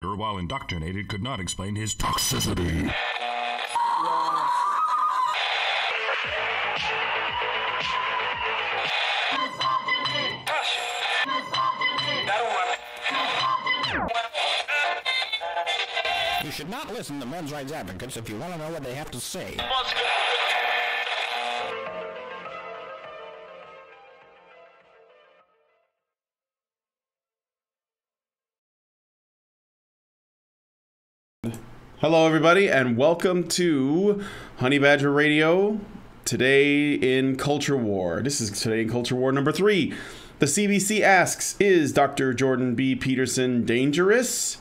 while indoctrinated, could not explain his toxicity. You should not listen to men's rights advocates if you want to know what they have to say. Hello, everybody, and welcome to Honey Badger Radio. Today in Culture War. This is Today in Culture War number 3. The CBC asks, is Dr. Jordan B Peterson dangerous?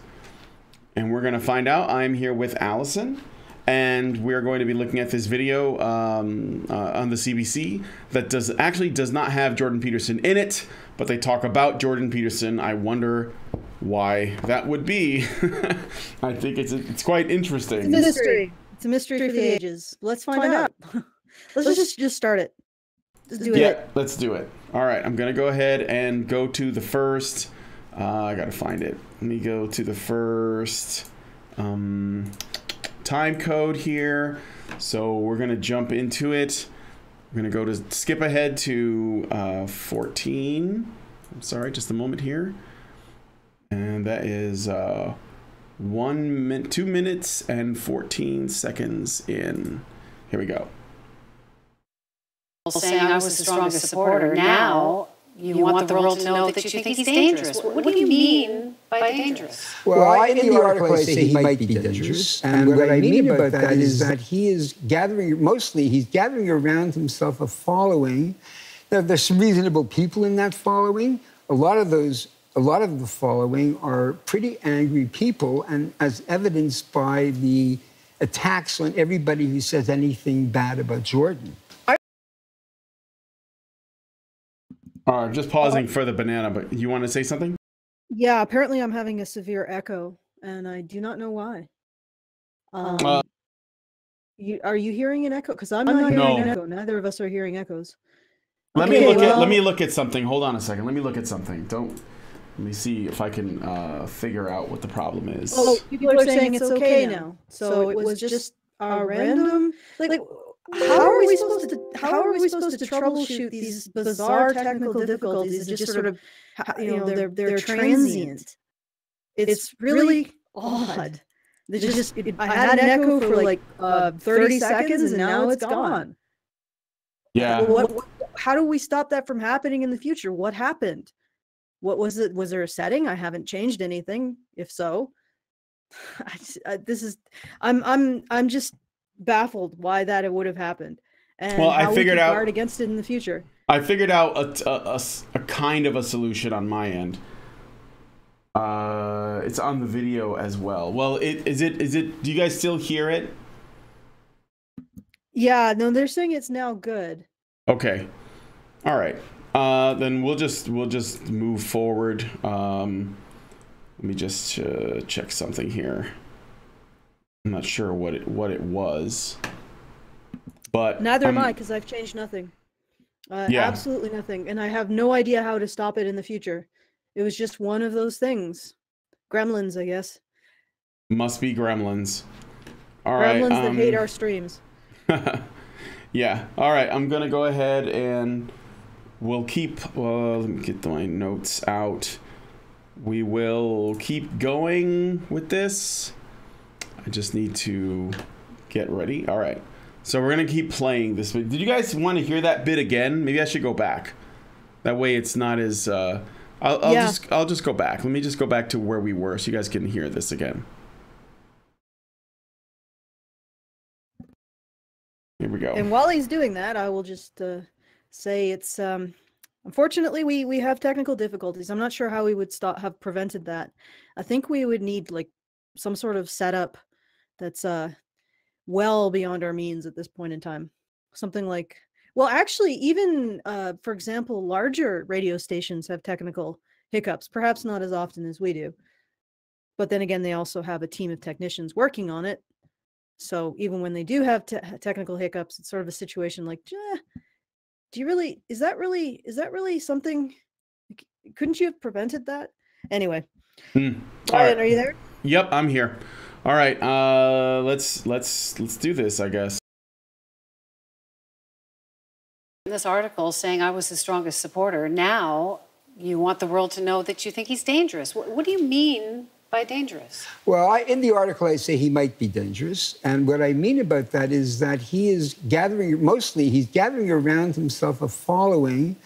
And we're going to find out. I'm here with Alison, and we're going to be looking at this video on the CBC that does not have Jordan Peterson in it, but they talk about Jordan Peterson. I wonder why that would be. I think it's quite interesting. It's a mystery. It's a mystery for the ages. Let's find out. Let's just start it. Let's do it. Yeah, let's do it. All right, I'm going to go ahead and go to the first. I got to find it. Let me go to the first time code here. So we're going to jump into it. We're going to go to skip ahead to 14. I'm sorry, just a moment here. And that is 2 minutes and 14 seconds in. Here we go. Saying I was the strongest supporter. Now you want the world to know that you think he's dangerous. What do you mean by dangerous? Well, in the article I say he might be dangerous, and what I mean about that is that he is he's gathering around himself a following. Now, there's some reasonable people in that following. A lot of the following are pretty angry people, and as evidenced by the attacks on everybody who says anything bad about Jordan. I'm just pausing for the banana, but you want to say something? Yeah, apparently I'm having a severe echo, and I do not know why. Are you hearing an echo? Because I'm not hearing an echo. Neither of us are hearing echoes. Let me look at something. Hold on a second. Let me look at something. Let me see if I can figure out what the problem is. Oh, people are saying it's okay now. So it was just a random. How are we supposed to troubleshoot these bizarre technical difficulties that just sort of, they're transient? It's really odd. I had an echo for like 30 seconds and now it's gone. Yeah. How do we stop that from happening in the future? What happened? What was it? Was there a setting? I haven't changed anything. If so, I'm just baffled why that it would have happened, and well, how we can guard against it in the future. I figured out a kind of a solution on my end. It's on the video as well. Well, is it? Do you guys still hear it? Yeah, no, they're saying it's now good. Okay, all right. Then we'll just move forward. Let me just check something here. I'm not sure what it was, but neither am I, because I've changed nothing. Absolutely nothing, and I have no idea how to stop it in the future. It was just one of those things. Gremlins, I guess. Must be gremlins. All right. Gremlins that hate our streams. Yeah. All right. I'm gonna go ahead and we'll keep. Let me get my notes out. We will keep going with this. I just need to get ready. All right. So we're going to keep playing this. Did you guys want to hear that bit again? Maybe I should go back. That way it's not as... I'll just go back. Let me just go back to where we were so you guys can hear this again. Here we go. And while he's doing that, I will just say it's... unfortunately, we have technical difficulties. I'm not sure how we would have prevented that. I think we would need like some sort of setup that's well beyond our means at this point in time. Something like, well, actually, even for example, larger radio stations have technical hiccups, perhaps not as often as we do. But then again, they also have a team of technicians working on it. So even when they do have technical hiccups, it's sort of a situation like, do you really, is that really something? Couldn't you have prevented that? Anyway. Brian, right. Are you there? Yep, I'm here. All right, let's do this, I guess. In this article saying I was his strongest supporter, now you want the world to know that you think he's dangerous. What do you mean by dangerous? Well, in the article, I say he might be dangerous. And what I mean about that is that he is he's gathering around himself a following.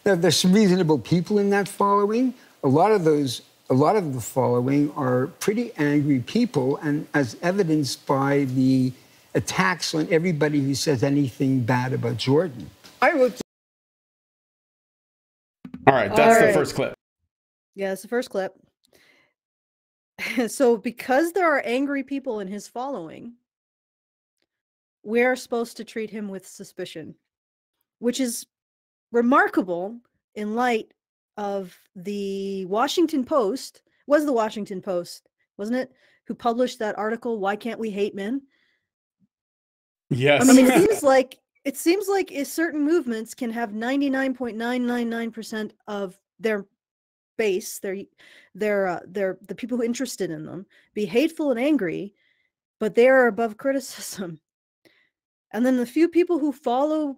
Now, there's some reasonable people in that following. A lot of the following are pretty angry people, and as evidenced by the attacks on everybody who says anything bad about Jordan. I wrote. All right, that's the first clip. Yeah, it's the first clip. So because there are angry people in his following, we're supposed to treat him with suspicion, which is remarkable in light of the Washington Post, wasn't it, who published that article, Why Can't We Hate Men? Yes. I mean, it seems like certain movements can have 99.999% of their base, the people who are interested in them, be hateful and angry, but they are above criticism. And then the few people who follow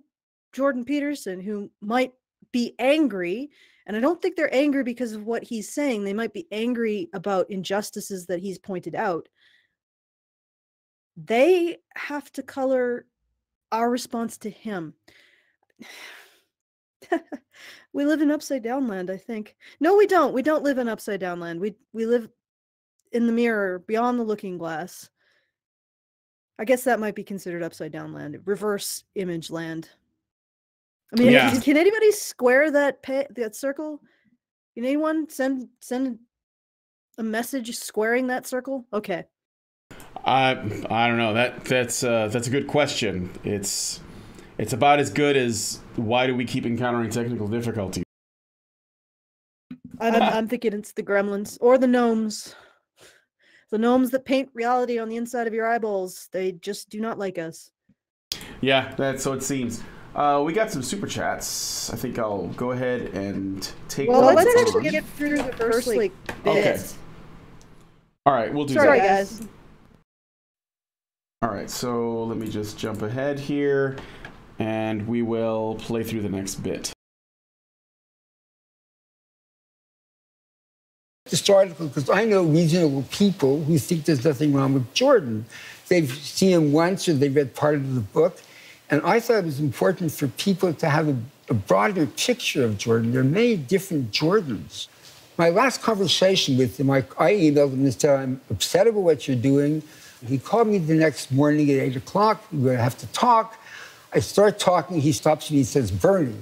Jordan Peterson who might be angry, and I don't think they're angry because of what he's saying, they might be angry about injustices that he's pointed out. They have to color our response to him. We live in upside down land, I think. No, we don't. We don't live in upside down land. We live in the mirror, beyond the looking glass. I guess that might be considered upside down land, reverse image land. I mean, Yeah. Can anybody square that circle? Can anyone send a message squaring that circle? Okay. I don't know. That's a good question. It's about as good as why do we keep encountering technical difficulty? I'm thinking it's the gremlins or the gnomes. The gnomes that paint reality on the inside of your eyeballs. They just do not like us. Yeah, that's so it seems. We got some super chats. I think I'll go ahead and take. Well, those let's on. actually get through the first bit. Okay. All right, we'll do Sorry, that. guys. All right, so let me just jump ahead here, and we will play through the next bit. This article because I know reasonable people who think there's nothing wrong with Jordan. They've seen him once or they've read part of the book. And I thought it was important for people to have a broader picture of Jordan. There are many different Jordans. My last conversation with him, I emailed him and said, I'm upset about what you're doing. He called me the next morning at 8 o'clock. We're going to have to talk. I start talking. He stops me. He says, Bernie,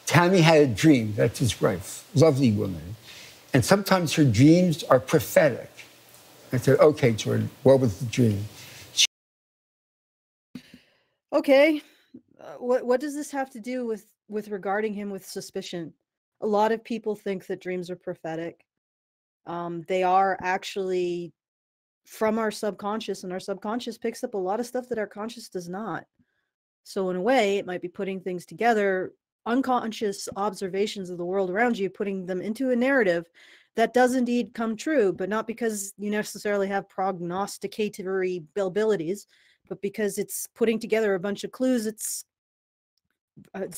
Tammy had a dream. That's his wife. Lovely woman. And sometimes her dreams are prophetic. I said, okay, Jordan, what was the dream? Okay. What does this have to do with regarding him with suspicion? A lot of people think that dreams are prophetic. They are actually from our subconscious, and our subconscious picks up a lot of stuff that our conscious does not. So in a way, it might be putting things together, unconscious observations of the world around you, putting them into a narrative that does indeed come true, but not because you necessarily have prognosticatory abilities, but because it's putting together a bunch of clues. It's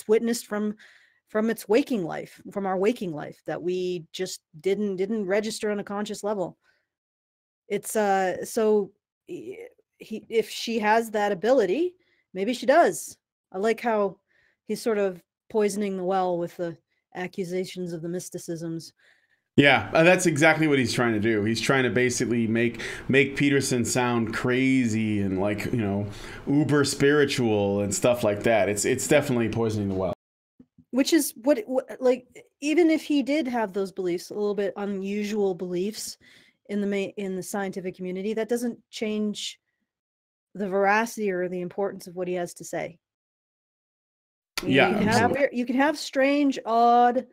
witnessed from its waking life, from our waking life, that we just didn't register on a conscious level. It's so if she has that ability, maybe she does. I like how he's sort of poisoning the well with the accusations of the mysticisms. Yeah, that's exactly what he's trying to do. He's trying to basically make Peterson sound crazy and like, you know, uber spiritual and stuff like that. It's definitely poisoning the well. Which is what like, even if he did have those beliefs, a little bit unusual beliefs in the scientific community, that doesn't change the veracity or the importance of what he has to say. You can have strange, odd,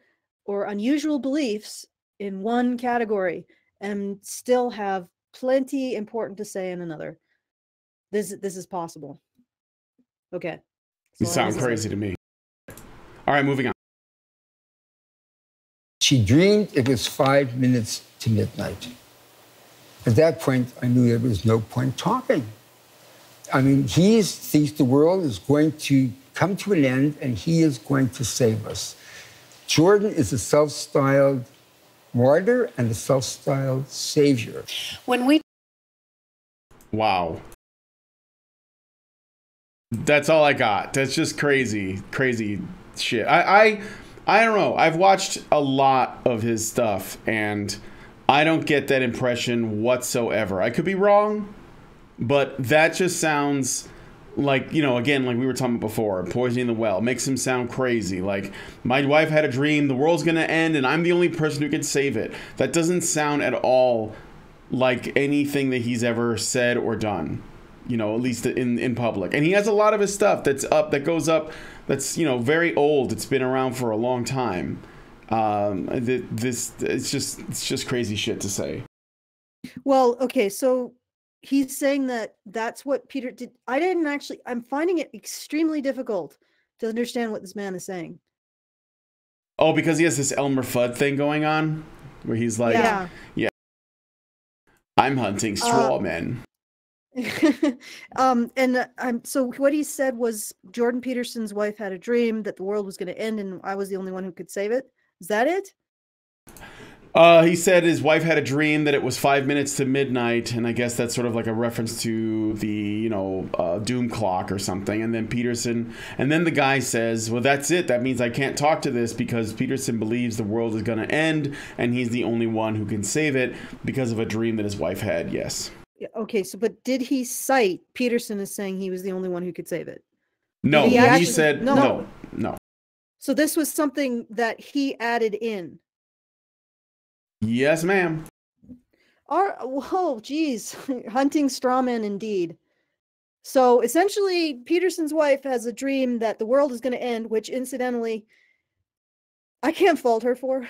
or unusual beliefs in one category and still have plenty important to say in another. This is possible. Okay. You sound crazy to me. All right, moving on. She dreamed it was 5 minutes to midnight. At that point, I knew there was no point talking. I mean, thinks the world is going to come to an end and he is going to save us. Jordan is a self-styled martyr and a self-styled savior. Wow. That's all I got. That's just crazy shit. I don't know. I've watched a lot of his stuff and I don't get that impression whatsoever. I could be wrong, but that just sounds like, you know, again, like we were talking about before, poisoning the well makes him sound crazy. Like, my wife had a dream, the world's gonna end, and I'm the only person who can save it. That doesn't sound at all like anything that he's ever said or done, you know, at least in public. And he has a lot of his stuff that goes up, that's, you know, very old. It's been around for a long time. It's just crazy shit to say. Well, okay, so he's saying that that's what Peter did. I'm finding it extremely difficult to understand what this man is saying. Oh, because he has this Elmer Fudd thing going on where he's like, yeah, I'm hunting straw men. So what he said was Jordan Peterson's wife had a dream that the world was going to end and I was the only one who could save it. Is that it? He said his wife had a dream that it was 5 minutes to midnight, and I guess that's sort of like a reference to the, you know, doom clock or something. And then the guy says, well, that's it. That means I can't talk to this because Peterson believes the world is going to end and he's the only one who can save it because of a dream that his wife had. Yes. Yeah, okay, so but did he cite Peterson as saying he was the only one who could save it? No, he said no. So this was something that he added in. Yes, ma'am. Whoa, geez. Hunting straw men indeed. So essentially, Peterson's wife has a dream that the world is going to end, which incidentally, I can't fault her for.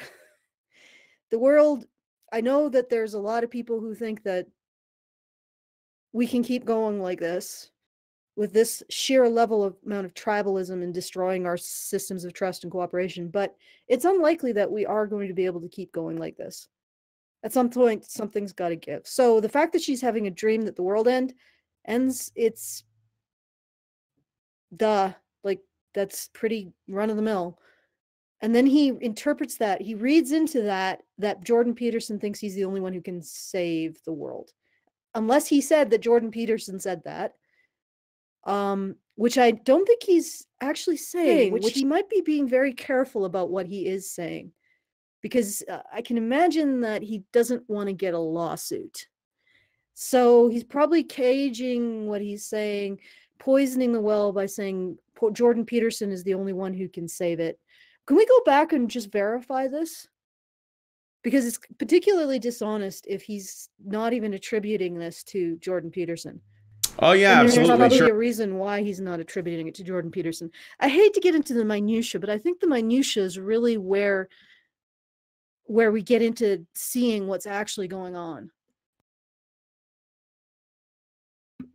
The world, I know that there's a lot of people who think that we can keep going like this with this sheer amount of tribalism and destroying our systems of trust and cooperation, but it's unlikely that we are going to be able to keep going like this. At some point, something's got to give. So the fact that she's having a dream that the world ends, it's like that's pretty run of the mill. And then he interprets that, he reads into that Jordan Peterson thinks he's the only one who can save the world. Unless he said that Jordan Peterson said that. Which I don't think he's actually saying, which he might be being very careful about what he is saying, because I can imagine that he doesn't want to get a lawsuit. So he's probably caging what he's saying, poisoning the well by saying Jordan Peterson is the only one who can save it. Can we go back and just verify this? Because it's particularly dishonest if he's not even attributing this to Jordan Peterson. Oh, yeah, absolutely. There's probably a reason why he's not attributing it to Jordan Peterson. I hate to get into the minutia, but I think the minutia is really where we get into seeing what's actually going on.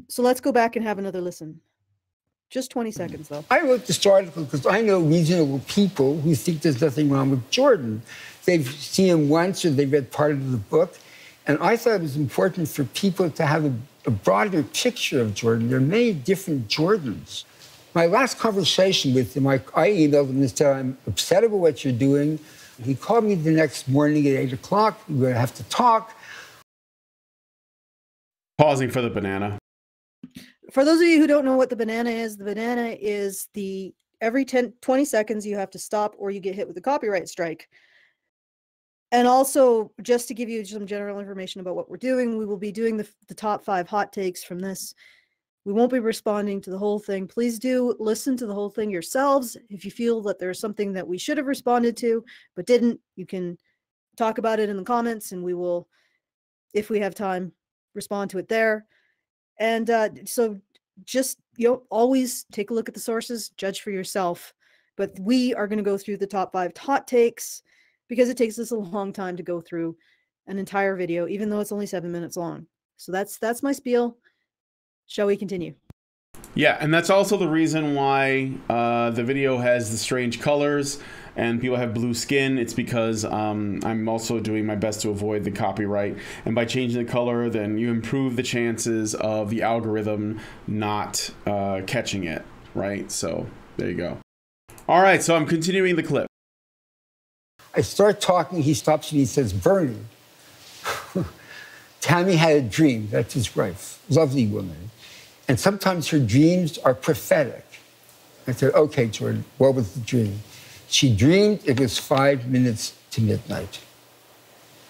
So let's go back and have another listen. Just 20 seconds, though. I wrote this article because I know reasonable people who think there's nothing wrong with Jordan. They've seen him once or they've read part of the book. And I thought it was important for people to have a broader picture of Jordan. There are many different Jordans. My last conversation with him, I emailed him and said, I'm upset about what you're doing. He called me the next morning at 8 o'clock. We're going to have to talk. Pausing for the banana. For those of you who don't know what the banana is every 20 seconds you have to stop or you get hit with a copyright strike. And also, just to give you some general information about what we're doing, we will be doing the top 5 hot takes from this. We won't be responding to the whole thing. Please do listen to the whole thing yourselves. If you feel that there's something that we should have responded to but didn't, you can talk about it in the comments and we will, if we have time, respond to it there. And so just, always take a look at the sources, judge for yourself. But we are going to go through the top 5 hot takes because it takes us a long time to go through an entire video, even though it's only 7 minutes long. So that's my spiel. Shall we continue? Yeah, and that's also the reason why the video has the strange colors and people have blue skin, it's because I'm also doing my best to avoid the copyright. And by changing the color, then you improve the chances of the algorithm not catching it, right? So there you go. All right, so I'm continuing the clip. I start talking, he stops me, he says, Bernie, Tammy had a dream, that's his wife, lovely woman. And sometimes her dreams are prophetic. I said, okay, Jordan, what was the dream? She dreamed it was 5 minutes to midnight.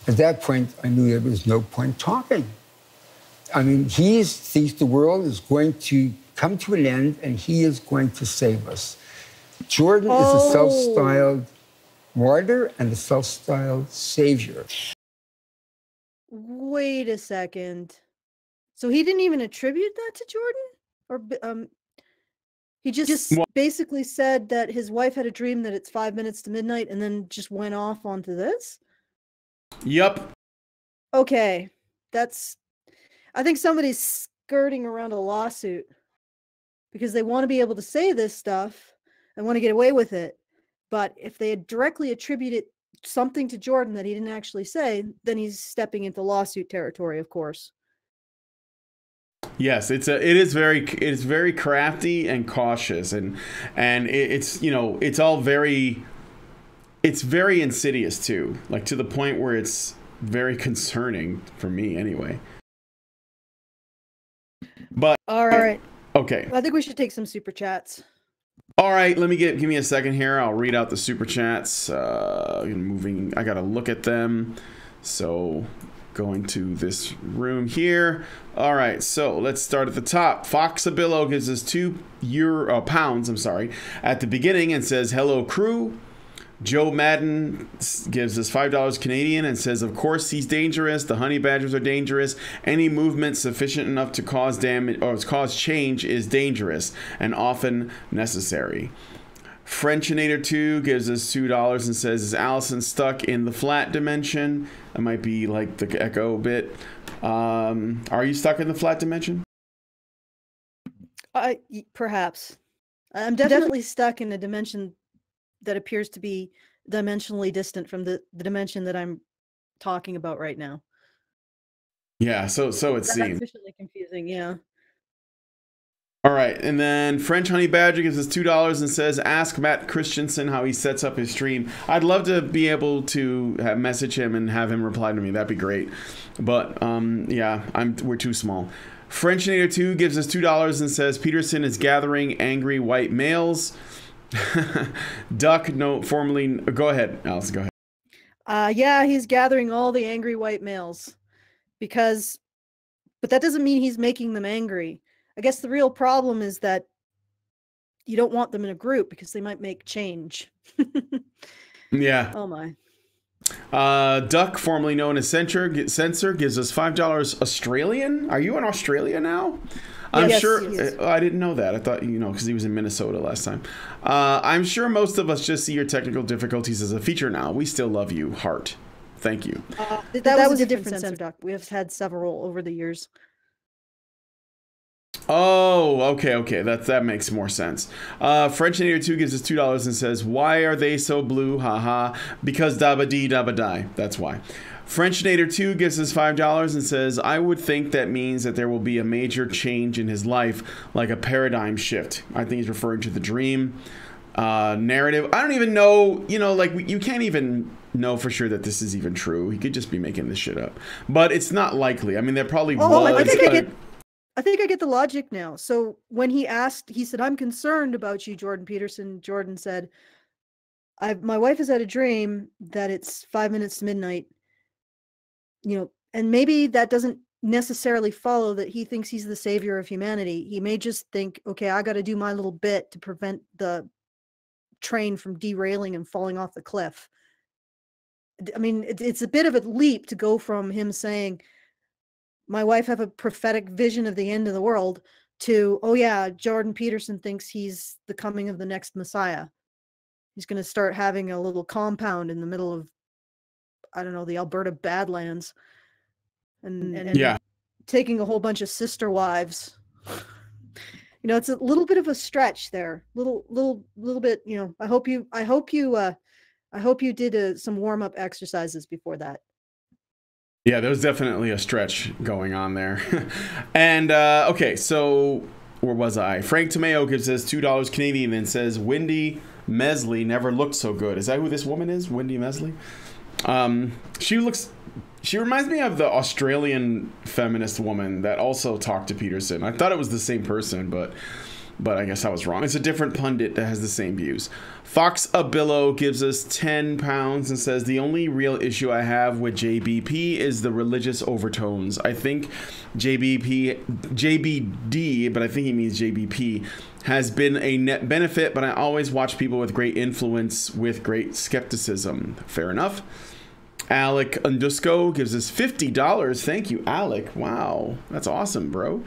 At that point, I knew there was no point talking. I mean, he thinks the world is going to come to an end and he is going to save us. Jordan is a self-styled martyr and a self-styled savior. Wait a second. So he didn't even attribute that to Jordan? Or he just basically said that his wife had a dream that it's 5 minutes to midnight and then just went off onto this? Yep. Okay. I think somebody's skirting around a lawsuit because they want to be able to say this stuff and want to get away with it. But if they had directly attributed something to Jordan that he didn't actually say, then he's stepping into lawsuit territory, of course. Yes, it is very crafty and cautious, and it's very insidious too, like to the point where it's very concerning for me anyway. But all right, okay, I think we should take some super chats. All right, give me a second here. I'll read out the super chats. I gotta look at them. So going to this room here. All right, so let's start at the top. Foxabillo gives us £2 at the beginning and says, hello crew. Joe Madden gives us $5 Canadian and says, of course he's dangerous. The honey badgers are dangerous. Any movement sufficient enough to cause damage or cause change is dangerous and often necessary. Frenchinator2 gives us $2 and says, is Alison stuck in the flat dimension? That might be like the echo bit. Are you stuck in the flat dimension? Perhaps. I'm definitely stuck in a dimension that appears to be dimensionally distant from the dimension that I'm talking about right now. Yeah, so it seems. That's sufficiently confusing, yeah. All right, and then French Honey Badger gives us $2 and says, ask Matt Christensen how he sets up his stream. I'd love to be able to message him and have him reply to me. That'd be great. But, yeah, we're too small. Frenchinator2 gives us $2 and says, Peterson is gathering angry white males. Duck, formerly... Go ahead, Alice, go ahead. Yeah, he's gathering all the angry white males. But that doesn't mean he's making them angry. I guess the real problem is that you don't want them in a group because they might make change. Yeah. Oh my. Duck, formerly known as Censor, gives us $5 Australian. Are you in Australia now? I'm sure. Yes. I didn't know that. I thought, because he was in Minnesota last time. I'm sure most of us just see your technical difficulties as a feature now. We still love you, heart. Thank you. That was a different censor, Duck. We have had several over the years. Oh, okay. That makes more sense. Frenchinator2 gives us $2 and says, why are they so blue? Haha. Because dabba dee dabba die. That's why. Frenchinator2 gives us $5 and says, I would think that means that there will be a major change in his life, like a paradigm shift. I think he's referring to the dream narrative. I don't even know, you can't even know for sure that this is even true. He could just be making this shit up. But it's not likely. I mean, there probably was. I think I get the logic now. So when he said, I'm concerned about you, Jordan Peterson. Jordan said, my wife has had a dream that it's 5 minutes to midnight. And maybe that doesn't necessarily follow that he thinks he's the savior of humanity. He may just think, okay, I got to do my little bit to prevent the train from derailing and falling off the cliff. I mean, it's a bit of a leap to go from him saying, my wife have a prophetic vision of the end of the world to, oh yeah, Jordan Peterson thinks he's the coming of the next Messiah. He's going to start having a little compound in the middle of, I don't know, the Alberta Badlands and yeah, taking a whole bunch of sister wives. It's a little bit of a stretch there. Little bit, I hope you I hope you did some warm-up exercises before that. Yeah, there was definitely a stretch going on there. And, okay, so where was I? Frank Tomeo gives us $2 Canadian and says, Wendy Mesley never looked so good. Is that who this woman is? Wendy Mesley? She reminds me of the Australian feminist woman that also talked to Peterson. I thought it was the same person, but I guess I was wrong. It's a different pundit that has the same views. Fox Abillo gives us 10 pounds and says, the only real issue I have with JBP is the religious overtones. I think JBD, but I think he means JBP, has been a net benefit, but I always watch people with great influence with great skepticism. Fair enough. Alec Undusco gives us $50. Thank you, Alec. Wow, that's awesome, bro.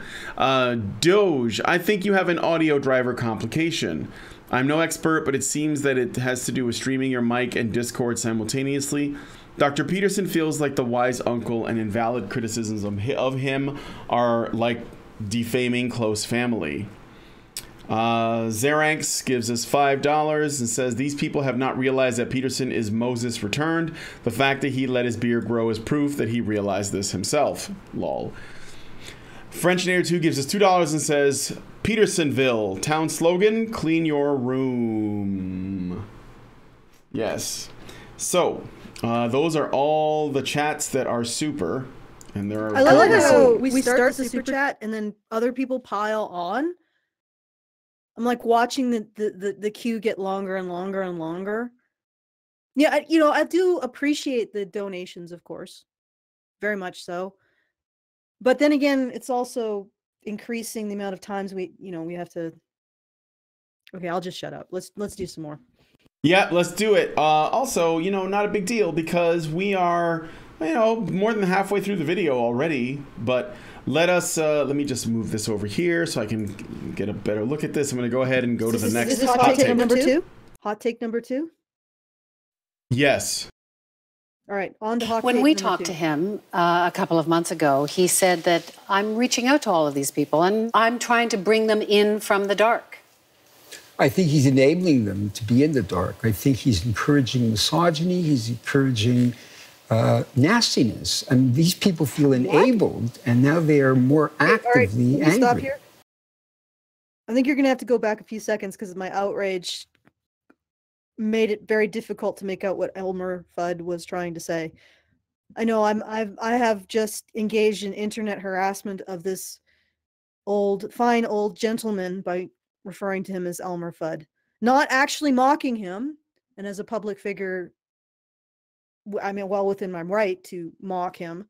Doge, I think you have an audio driver complication. I'm no expert, but it seems that it has to do with streaming your mic and Discord simultaneously. Dr. Peterson feels like the wise uncle, and invalid criticisms of him are like defaming close family. Zeranx gives us $5 and says, these people have not realized that Peterson is Moses returned. The fact that he let his beard grow is proof that he realized this himself. Lol. Frenchnator 2 gives us $2 and says, Petersonville, town slogan, clean your room. Yes. So, those are all the chats that are super. And there are... I love how we start the super chat and then other people pile on. I'm like watching the queue get longer and longer and longer. Yeah, I do appreciate the donations, of course, very much so. But then again, it's also increasing the amount of times we have to. Okay, I'll just shut up. Let's do some more. Yeah, let's do it. Also, not a big deal because we are, more than halfway through the video already, but. Let me just move this over here so I can get a better look at this. I'm going to go ahead and go to the next hot take number 2. Hot take number 2? Yes. All right, on to hot take When we talked to him a couple of months ago, he said that I'm reaching out to all of these people and I'm trying to bring them in from the dark. I think he's enabling them to be in the dark. I think he's encouraging misogyny. He's encouraging... nastiness. I mean, these people feel enabled, and now they are more actively angry. Stop here. I think you're going to have to go back a few seconds because my outrage made it very difficult to make out what Elmer Fudd was trying to say. I know I have just engaged in internet harassment of this fine old gentleman by referring to him as Elmer Fudd, not actually mocking him, and as a public figure. I mean, well within my right to mock him,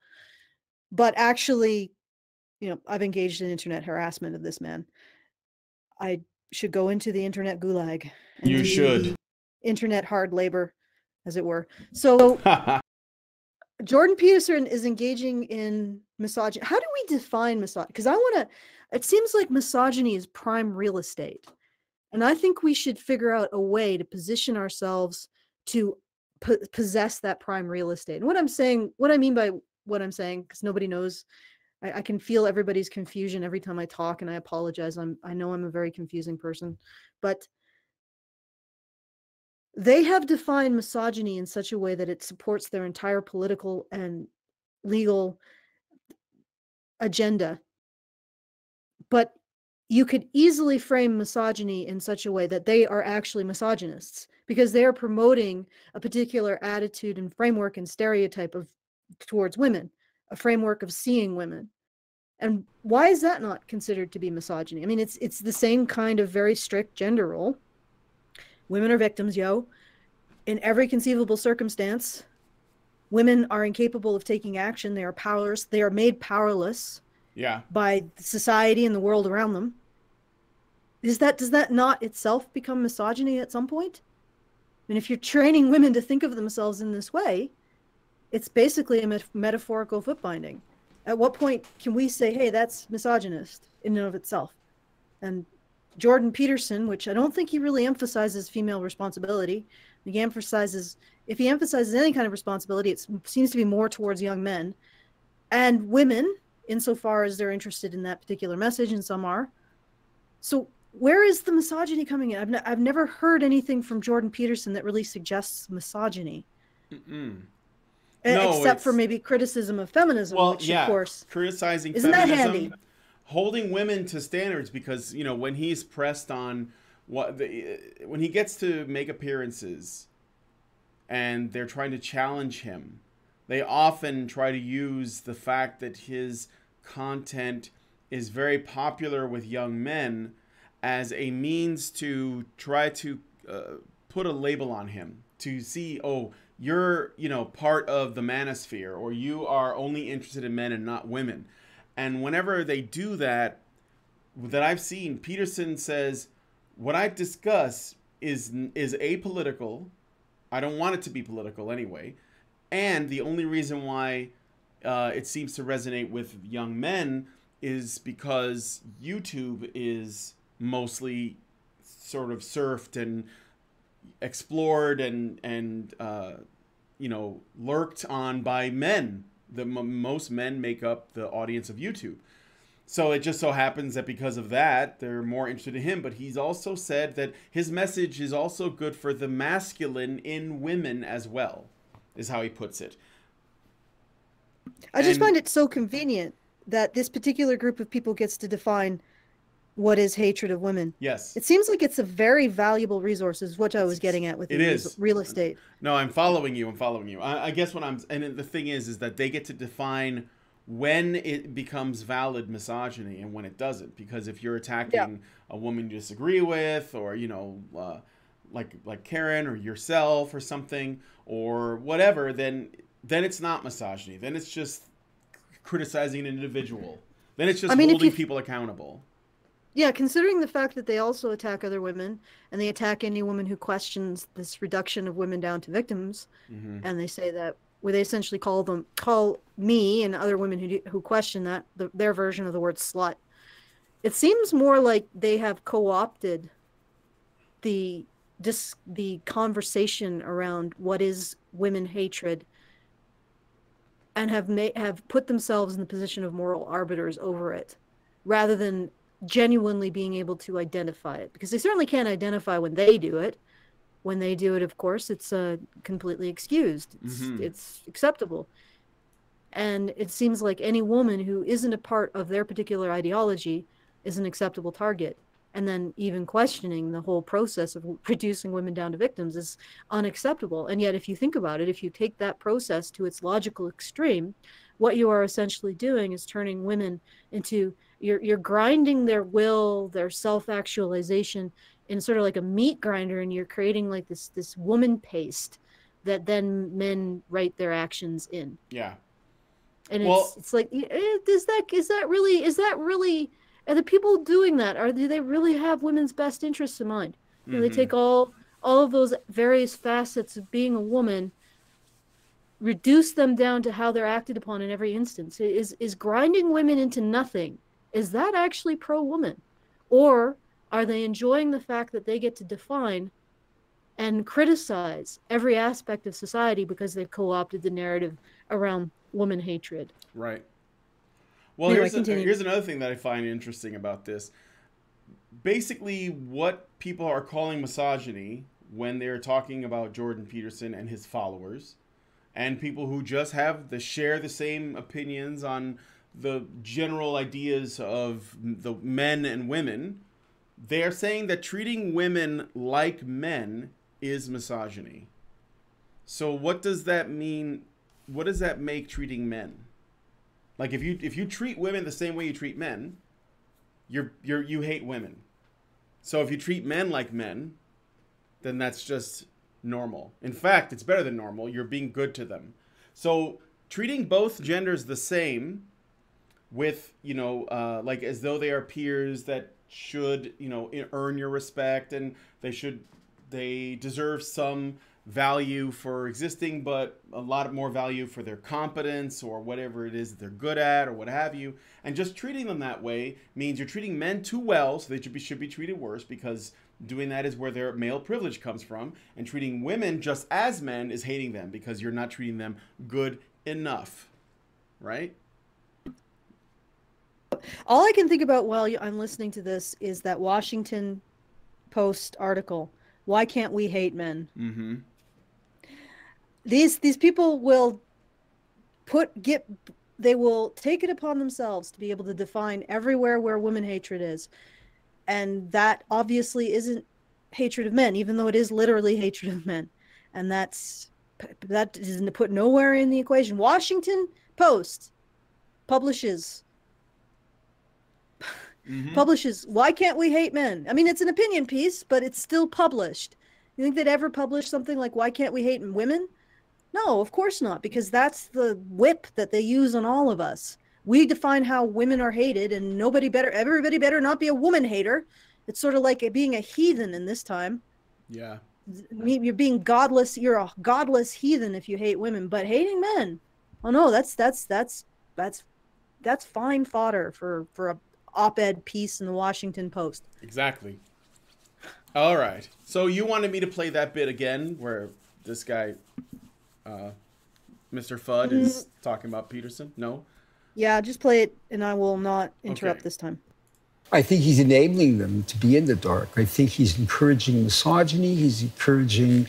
but actually, I've engaged in internet harassment of this man. I should go into the internet gulag. You should. Internet hard labor, as it were. So, Jordan Peterson is engaging in misogyny. How do we define misogyny? Because it seems like misogyny is prime real estate. And I think we should figure out a way to position ourselves to possess that prime real estate. And what I mean by what I'm saying, because nobody knows, I can feel everybody's confusion every time I talk, and I apologize. I know I'm a very confusing person, but they have defined misogyny in such a way that it supports their entire political and legal agenda. But you could easily frame misogyny in such a way that they are actually misogynists, because they are promoting a particular attitude and framework and stereotype towards women, a framework of seeing women. And why is that not considered to be misogyny? I mean, it's the same kind of very strict gender role. Women are victims, in every conceivable circumstance. Women are incapable of taking action. They are powerless. They are made powerless by society and the world around them. Does that not itself become misogyny at some point? I mean, if you're training women to think of themselves in this way, it's basically a metaphorical foot binding. At what point can we say, hey, that's misogynist in and of itself? And Jordan Peterson, which I don't think he really emphasizes female responsibility. If he emphasizes any kind of responsibility, it seems to be more towards young men and women, insofar as they're interested in that particular message, and some are. So where is the misogyny coming in? I've never heard anything from Jordan Peterson that really suggests misogyny. No, except for maybe criticism of feminism, well, which yeah, of course criticizing isn't that feminism, handy? holding women to standards, because when he's pressed on when he gets to make appearances and they're trying to challenge him, they often try to use the fact that his content is very popular with young men as a means to try to put a label on him, to see, oh, you're part of the manosphere, or you are only interested in men and not women. And whenever they do that I've seen, Peterson says, what I discuss is apolitical. I don't want it to be political anyway. And the only reason why it seems to resonate with young men is because YouTube is mostly sort of surfed and explored and lurked on by men. Most men make up the audience of YouTube. So it just so happens that because of that, they're more interested in him. But he's also said that his message is also good for the masculine in women as well, is how he puts it. I just find it so convenient that this particular group of people gets to define what is hatred of women. Yes. It seems like it's a very valuable resource, is what I was getting at with real estate. No, I'm following you. I guess and the thing is that they get to define when it becomes valid misogyny and when it doesn't. Because if you're attacking a woman you disagree with, or, like Karen or yourself or something, or whatever, then it's not misogyny. Then it's just criticizing an individual. Then it's just holding people accountable. Yeah, considering the fact that they also attack other women, and they attack any woman who questions this reduction of women down to victims, and they say that, where they essentially call me and other women who question that their version of the word slut. It seems more like they have co-opted the conversation around what is women hatred, and have put themselves in the position of moral arbiters over it, rather than genuinely being able to identify it, because they certainly can't identify when they do it. When they do it, of course, it's completely excused. It's acceptable. And it seems like any woman who isn't a part of their particular ideology is an acceptable target. And then even questioning the whole process of reducing women down to victims is unacceptable. And yet, if you think about it, if you take that process to its logical extreme, what you are essentially doing is turning women into, you're grinding their will, their self-actualization in sort of like a meat grinder, and you're creating like this woman paste that then men write their actions in. Yeah. And it's like, is that really are the people doing that, do they really have women's best interests in mind? They take all of those various facets of being a woman, reduce them down to how they're acted upon in every instance. Is grinding women into nothing, is that actually pro-woman? Or are they enjoying the fact that they get to define and criticize every aspect of society because they've co-opted the narrative around woman hatred? Right. Well, anyway, here's another thing that I find interesting about this. Basically, what people are calling misogyny when they're talking about Jordan Peterson and his followers, and people who just share the same opinions on the general ideas of the men and women, they are saying that treating women like men is misogyny. So what does that mean? What does that make treating men? Like, if you treat women the same way you treat men, you hate women. So if you treat men like men, then that's just normal. In fact, it's better than normal. You're being good to them. So treating both genders the same, with like as though they are peers that should earn your respect, and they deserve some value for existing, but a lot more value for their competence or whatever it is that they're good at or what have you. And just treating them that way means you're treating men too well, so they should be treated worse, because doing that is where their male privilege comes from. And treating women just as men is hating them, because you're not treating them good enough, right? All I can think about while I'm listening to this is that Washington Post article. Why can't we hate men? Mm-hmm. These people will they will take it upon themselves to be able to define everywhere where woman hatred is. And that obviously isn't hatred of men, even though it is literally hatred of men. And that isn't put nowhere in the equation. Washington Post publishes Why Can't We Hate Men? I mean, it's an opinion piece, but it's still published. You think they'd ever publish something like Why Can't We Hate Women? No, of course not, because that's the whip that they use on all of us. We define how women are hated, and everybody better not be a woman hater. It's sort of like being a heathen in this time. Yeah. You're being godless. You're a godless heathen if you hate women, but hating men. Oh no, that's fine fodder for a op-ed piece in the Washington Post. Exactly. All right. So you wanted me to play that bit again where this guy, Mr. Fudd, is talking about Peterson? No? Yeah, just play it, and I will not interrupt this time. I think he's enabling them to be in the dark. I think he's encouraging misogyny. He's encouraging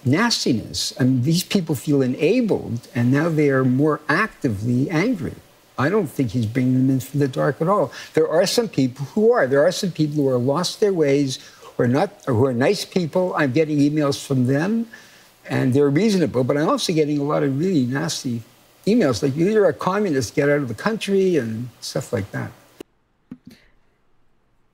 nastiness. And these people feel enabled, and now they are more actively angry. I don't think he's bringing them in from the dark at all. There are some people who are. There are some people who are lost their ways, who are nice people. I'm getting emails from them, and they're reasonable. But I'm also getting a lot of really nasty emails, like, you're a communist, get out of the country, and stuff like that.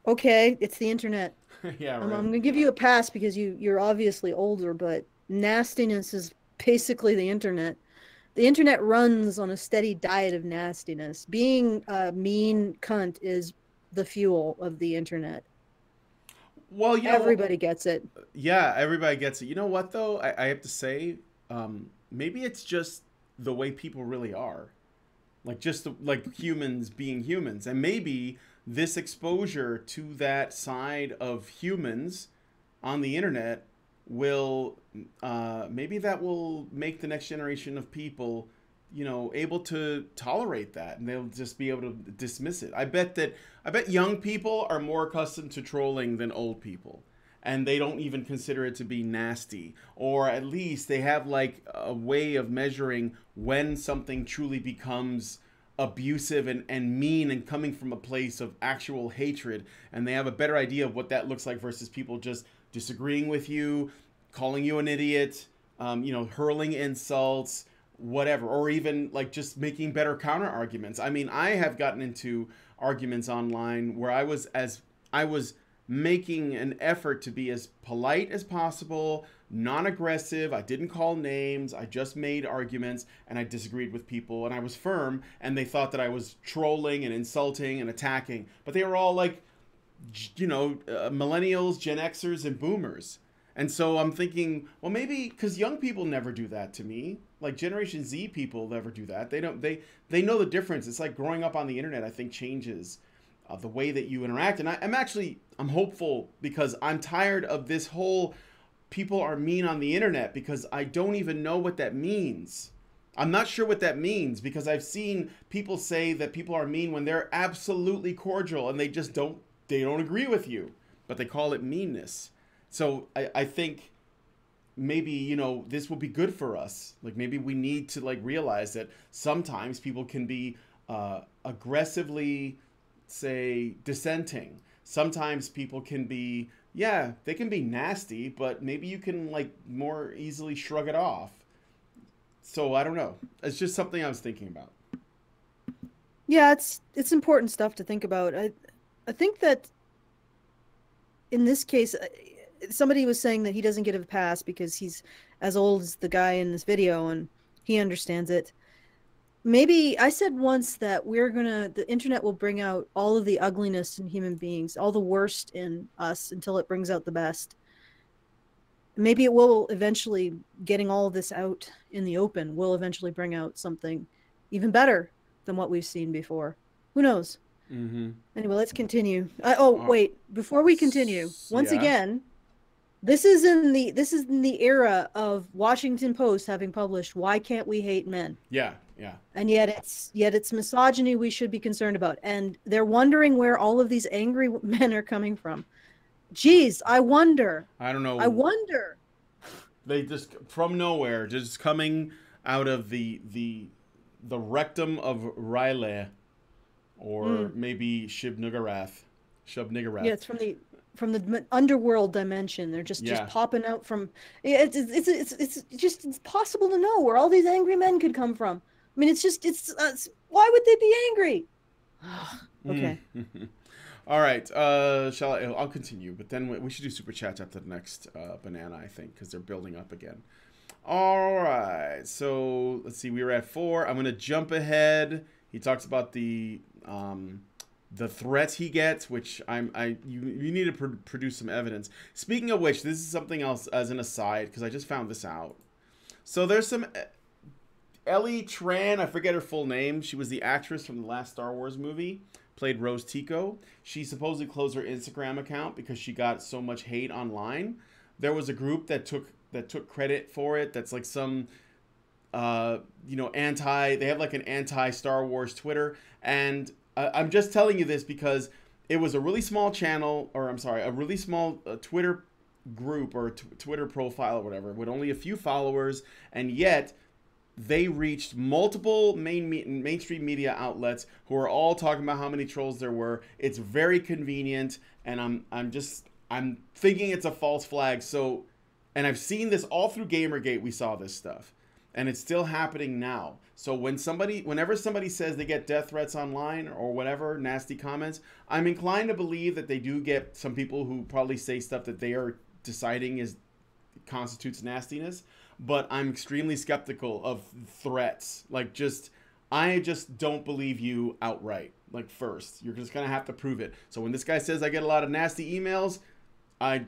Okay, it's the internet. Yeah, right. I'm going to give you a pass because you're obviously older, but nastiness is basically the internet. The internet runs on a steady diet of nastiness. Being a mean cunt is the fuel of the internet. Well, everybody gets it. Yeah, everybody gets it. You know what, though? I have to say, maybe it's just the way people really are. Like, like humans being humans. And maybe this exposure to that side of humans on the internet will maybe that will make the next generation of people, able to tolerate that, and they'll just be able to dismiss it. I bet young people are more accustomed to trolling than old people, and they don't even consider it to be nasty, or at least they have like a way of measuring when something truly becomes abusive and mean and coming from a place of actual hatred, and they have a better idea of what that looks like versus people just disagreeing with you, calling you an idiot, hurling insults, whatever, or even like just making better counter arguments. I mean, I have gotten into arguments online where I was making an effort to be as polite as possible, non-aggressive. I didn't call names. I just made arguments, and I disagreed with people, and I was firm, and they thought that I was trolling and insulting and attacking, but they were all like, millennials, Gen Xers, and boomers. And so I'm thinking, well, maybe because young people never do that to me, like Generation Z people never do that. They know the difference. It's like growing up on the internet, I think, changes the way that you interact. And I'm hopeful, because I'm tired of this whole people are mean on the internet, because I don't even know what that means. I'm not sure what that means, because I've seen people say that people are mean when they're absolutely cordial and they don't agree with you, but they call it meanness. So I think maybe, this will be good for us. Like, maybe we need to realize that sometimes people can be aggressively, say, dissenting. Sometimes people can be, they can be nasty, but maybe you can more easily shrug it off. So I don't know. It's just something I was thinking about. Yeah, it's important stuff to think about. I think that in this case, somebody was saying that he doesn't get a pass because he's as old as the guy in this video and he understands it. Maybe I said once that the internet will bring out all of the ugliness in human beings, all the worst in us, until it brings out the best. Maybe it will eventually, getting all of this out in the open, will eventually bring out something even better than what we've seen before. Who knows? Mm-hmm. Anyway, let's continue. Wait, before we continue, once Yeah. again, this is in the era of Washington Post having published "Why Can't We Hate Men?" Yeah, Yeah. And yet it's misogyny we should be concerned about. And they're wondering where all of these angry men are coming from. Geez, I wonder. I don't know. I wonder. They just from nowhere, just coming out of the rectum of Riley, or maybe Shub-Niggurath. Yeah, it's from the underworld dimension. They're just popping out from. It's possible to know where all these angry men could come from. I mean, it's why would they be angry? Okay. All right. I'll continue, but then we should do super chats after the next banana, I think, because they're building up again. All right. So let's see. We were at 4. I'm gonna jump ahead. He talks about the threats he gets, which you need to produce some evidence. Speaking of which, this is something else as an aside, because I just found this out. So there's some Ellie Tran, I forget her full name. She was the actress from the last Star Wars movie, played Rose Tico. She supposedly closed her Instagram account because she got so much hate online. There was a group that took credit for it. That's like some they have like an anti-Star Wars Twitter. And I'm just telling you this because it was a really small channel, or I'm sorry, a really small Twitter group or Twitter profile or whatever, with only a few followers, and yet they reached multiple mainstream media outlets who are all talking about how many trolls there were. It's very convenient, and I'm thinking it's a false flag. So, and I've seen this all through Gamergate. We saw this stuff, and it's still happening now. So whenever somebody says they get death threats online or whatever, nasty comments, I'm inclined to believe that they do get some people who probably say stuff that they are deciding constitutes nastiness. But I'm extremely skeptical of threats. I just don't believe you outright. Like, first, you're just gonna have to prove it. So when this guy says I get a lot of nasty emails, I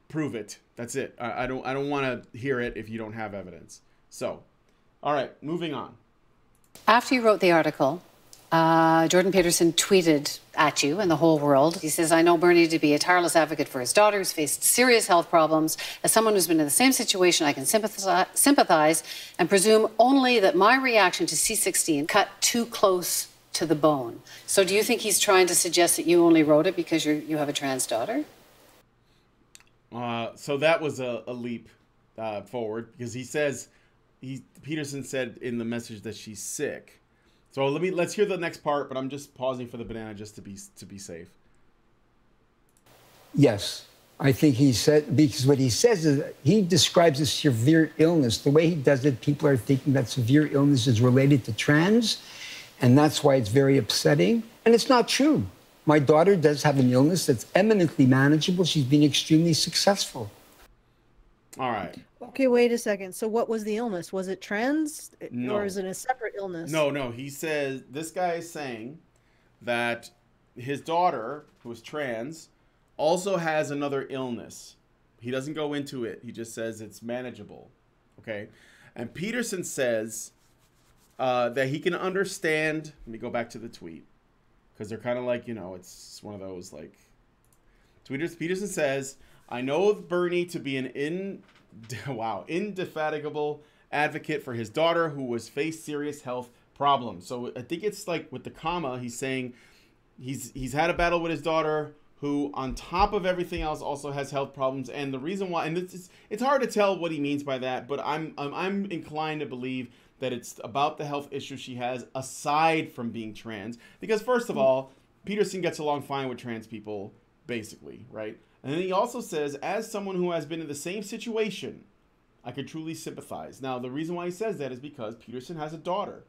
prove it. That's it. I don't want to hear it if you don't have evidence. So, all right, moving on. After you wrote the article, Jordan Peterson tweeted at you and the whole world. He says, I know Bernie to be a tireless advocate for his daughter who's faced serious health problems. As someone who's been in the same situation, I can sympathize and presume only that my reaction to C16 cut too close to the bone. So do you think he's trying to suggest that you only wrote it because you have a trans daughter? So that was a leap forward, because Peterson said in the message that she's sick. So let's hear the next part, but I'm just pausing for the banana just to be safe. Yes, I think he said, because what he says is he describes a severe illness. The way he does it, people are thinking that severe illness is related to trans, and that's why it's very upsetting. And it's not true. My daughter does have an illness that's eminently manageable. She's been extremely successful. All right. Okay, wait a second. So what was the illness? Was it trans? No. Or is it a separate illness? No. He says, this guy is saying that his daughter, who is trans, also has another illness. He doesn't go into it. He just says it's manageable. Okay? And Peterson says that he can understand. Let me go back to the tweet, because they're kind of like, it's one of those like tweeters. Peterson says, I know Bernie to be an indefatigable advocate for his daughter who has faced serious health problems. So I think it's like with the comma, he's saying he's had a battle with his daughter who, on top of everything else, also has health problems. And the reason why, and it's hard to tell what he means by that, but I'm inclined to believe that it's about the health issues she has aside from being trans. Because first of all, Peterson gets along fine with trans people, basically, right? And then he also says, as someone who has been in the same situation, I could truly sympathize. Now, the reason why he says that is because Peterson has a daughter.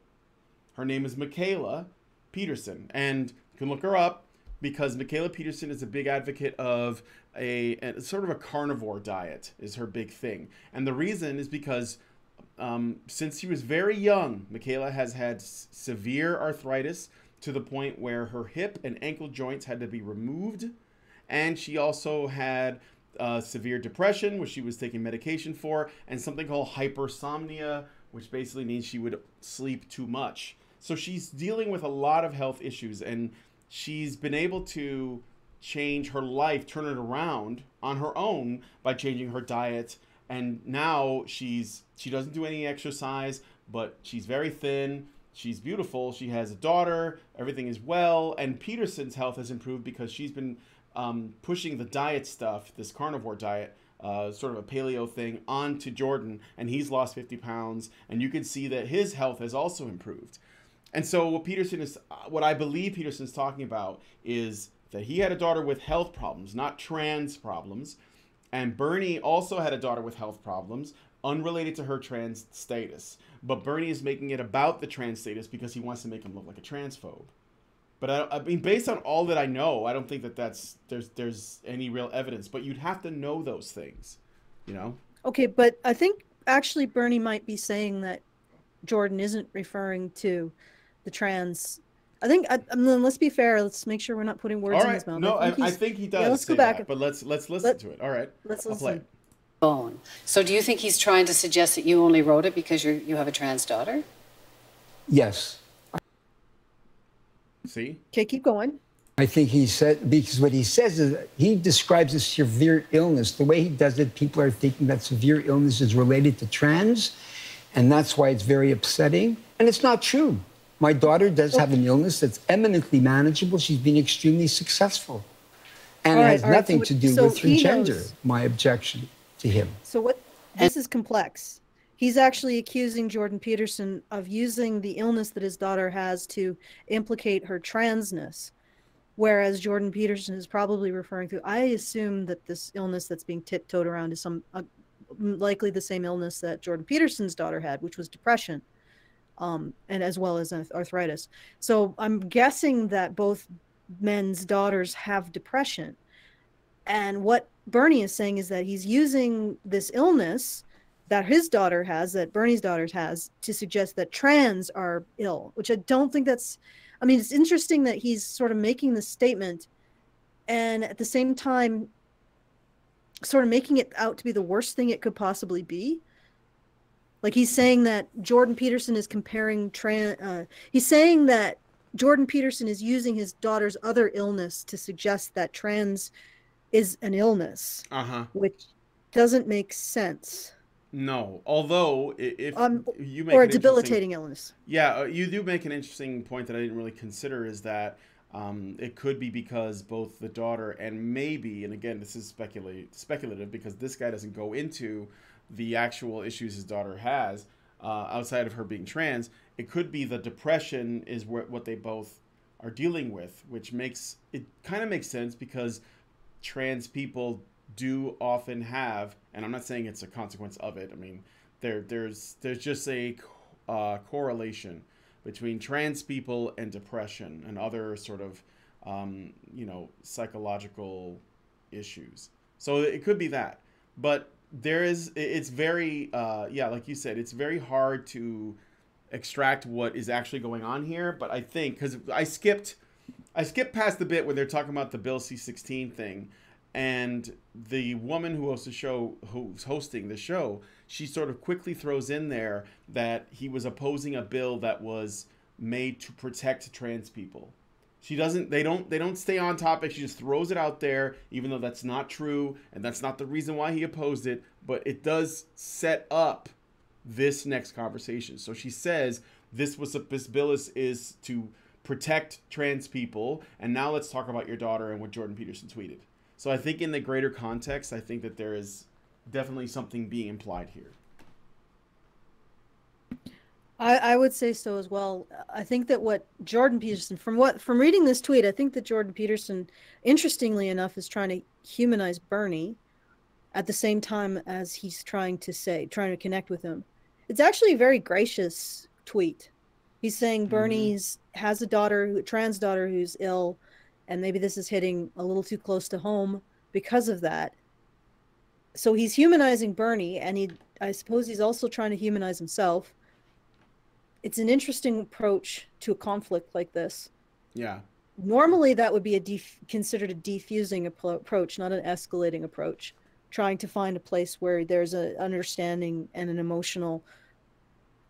Her name is Michaela Peterson. And you can look her up, because Michaela Peterson is a big advocate of a sort of a carnivore diet is her big thing. And the reason is because since she was very young, Michaela has had severe arthritis to the point where her hip and ankle joints had to be removed. And she also had severe depression, which she was taking medication for, and something called hypersomnia, which basically means she would sleep too much. So she's dealing with a lot of health issues, and she's been able to change her life, turn it around on her own by changing her diet. And now she doesn't do any exercise, but she's very thin. she's beautiful. She has a daughter. Everything is well. And Peterson's health has improved because she's been pushing the diet stuff, this carnivore diet, sort of a paleo thing, onto Jordan. And he's lost 50 pounds. And you can see that his health has also improved. And so what I believe Peterson's talking about is that he had a daughter with health problems, not trans problems. And Bernie also had a daughter with health problems, unrelated to her trans status. But Bernie is making it about the trans status because he wants to make him look like a transphobe. But I mean, based on all that I know, I don't think that there's any real evidence. But you'd have to know those things, you know? Okay, but I think actually Bernie might be saying that Jordan isn't referring to the trans. I mean, let's be fair. Let's make sure we're not putting words in his mouth. No, I think he does. Yeah, let's say go back. That, but let's listen to it. All right. Let's I'll play listen. it. Bone. So do you think he's trying to suggest that you only wrote it because you have a trans daughter? Yes. See? Okay, keep going. I think he said, because what he says is he describes a severe illness. The way he does it, people are thinking that severe illness is related to trans, and that's why it's very upsetting. And it's not true. My daughter does have an illness that's eminently manageable. She's been extremely successful. And it has nothing to do with her gender, my objection to him. So this is complex. He's actually accusing Jordan Peterson of using the illness that his daughter has to implicate her transness, whereas Jordan Peterson is probably referring to, I assume that this illness that's being tiptoed around is likely the same illness that Jordan Peterson's daughter had, which was depression, and as well as arthritis. So I'm guessing that both men's daughters have depression. And what Bernie is saying is that he's using this illness that his daughter has, that Bernie's daughter has, to suggest that trans are ill, which I don't think that's, I mean, it's interesting that he's sort of making this statement and at the same time sort of making it out to be the worst thing it could possibly be. Like he's saying that Jordan Peterson is comparing he's saying that Jordan Peterson is using his daughter's other illness to suggest that trans is an illness, which doesn't make sense. No, although if you make or a debilitating illness. Yeah, you do make an interesting point that I didn't really consider, is that it could be because both the daughter and maybe, and again, this is speculative because this guy doesn't go into the actual issues his daughter has outside of her being trans. It could be the depression is what they both are dealing with, which kind of makes sense because trans people do often have, and I'm not saying it's a consequence of it. I mean, there's just a correlation between trans people and depression and other sort of psychological issues. So it could be that, but it's very like you said, it's very hard to extract what is actually going on here. But I think because I skipped past the bit where they're talking about the Bill C-16 thing. And the woman who's hosting the show, she sort of quickly throws in there that he was opposing a bill that was made to protect trans people. They don't stay on topic. She just throws it out there, even though that's not true, and that's not the reason why he opposed it, but it does set up this next conversation. So she says this bill is to protect trans people, and now let's talk about your daughter and what Jordan Peterson tweeted. So I think in the greater context, I think that there is definitely something being implied here. I would say so as well. I think that what Jordan Peterson, from reading this tweet, I think that Jordan Peterson, interestingly enough, is trying to humanize Bernie at the same time as he's trying to connect with him. It's actually a very gracious tweet. He's saying Bernie's has a trans daughter who's ill, and maybe this is hitting a little too close to home because of that. So he's humanizing Bernie, and I suppose he's also trying to humanize himself. It's an interesting approach to a conflict like this. Yeah. Normally, that would be considered a defusing approach, not an escalating approach. Trying to find a place where there's an understanding and an emotional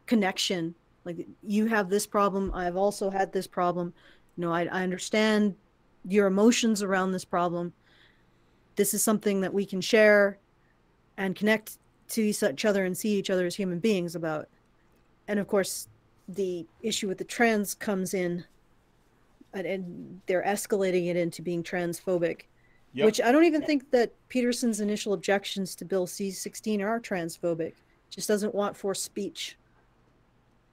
connection. Like, you have this problem, I've also had this problem. I understand your emotions around this problem. This is something that we can share and connect to each other and see each other as human beings about. And of course, the issue with the trans comes in, and they're escalating it into being transphobic, which I don't even think that Peterson's initial objections to Bill C-16 are transphobic. Just doesn't want forced speech.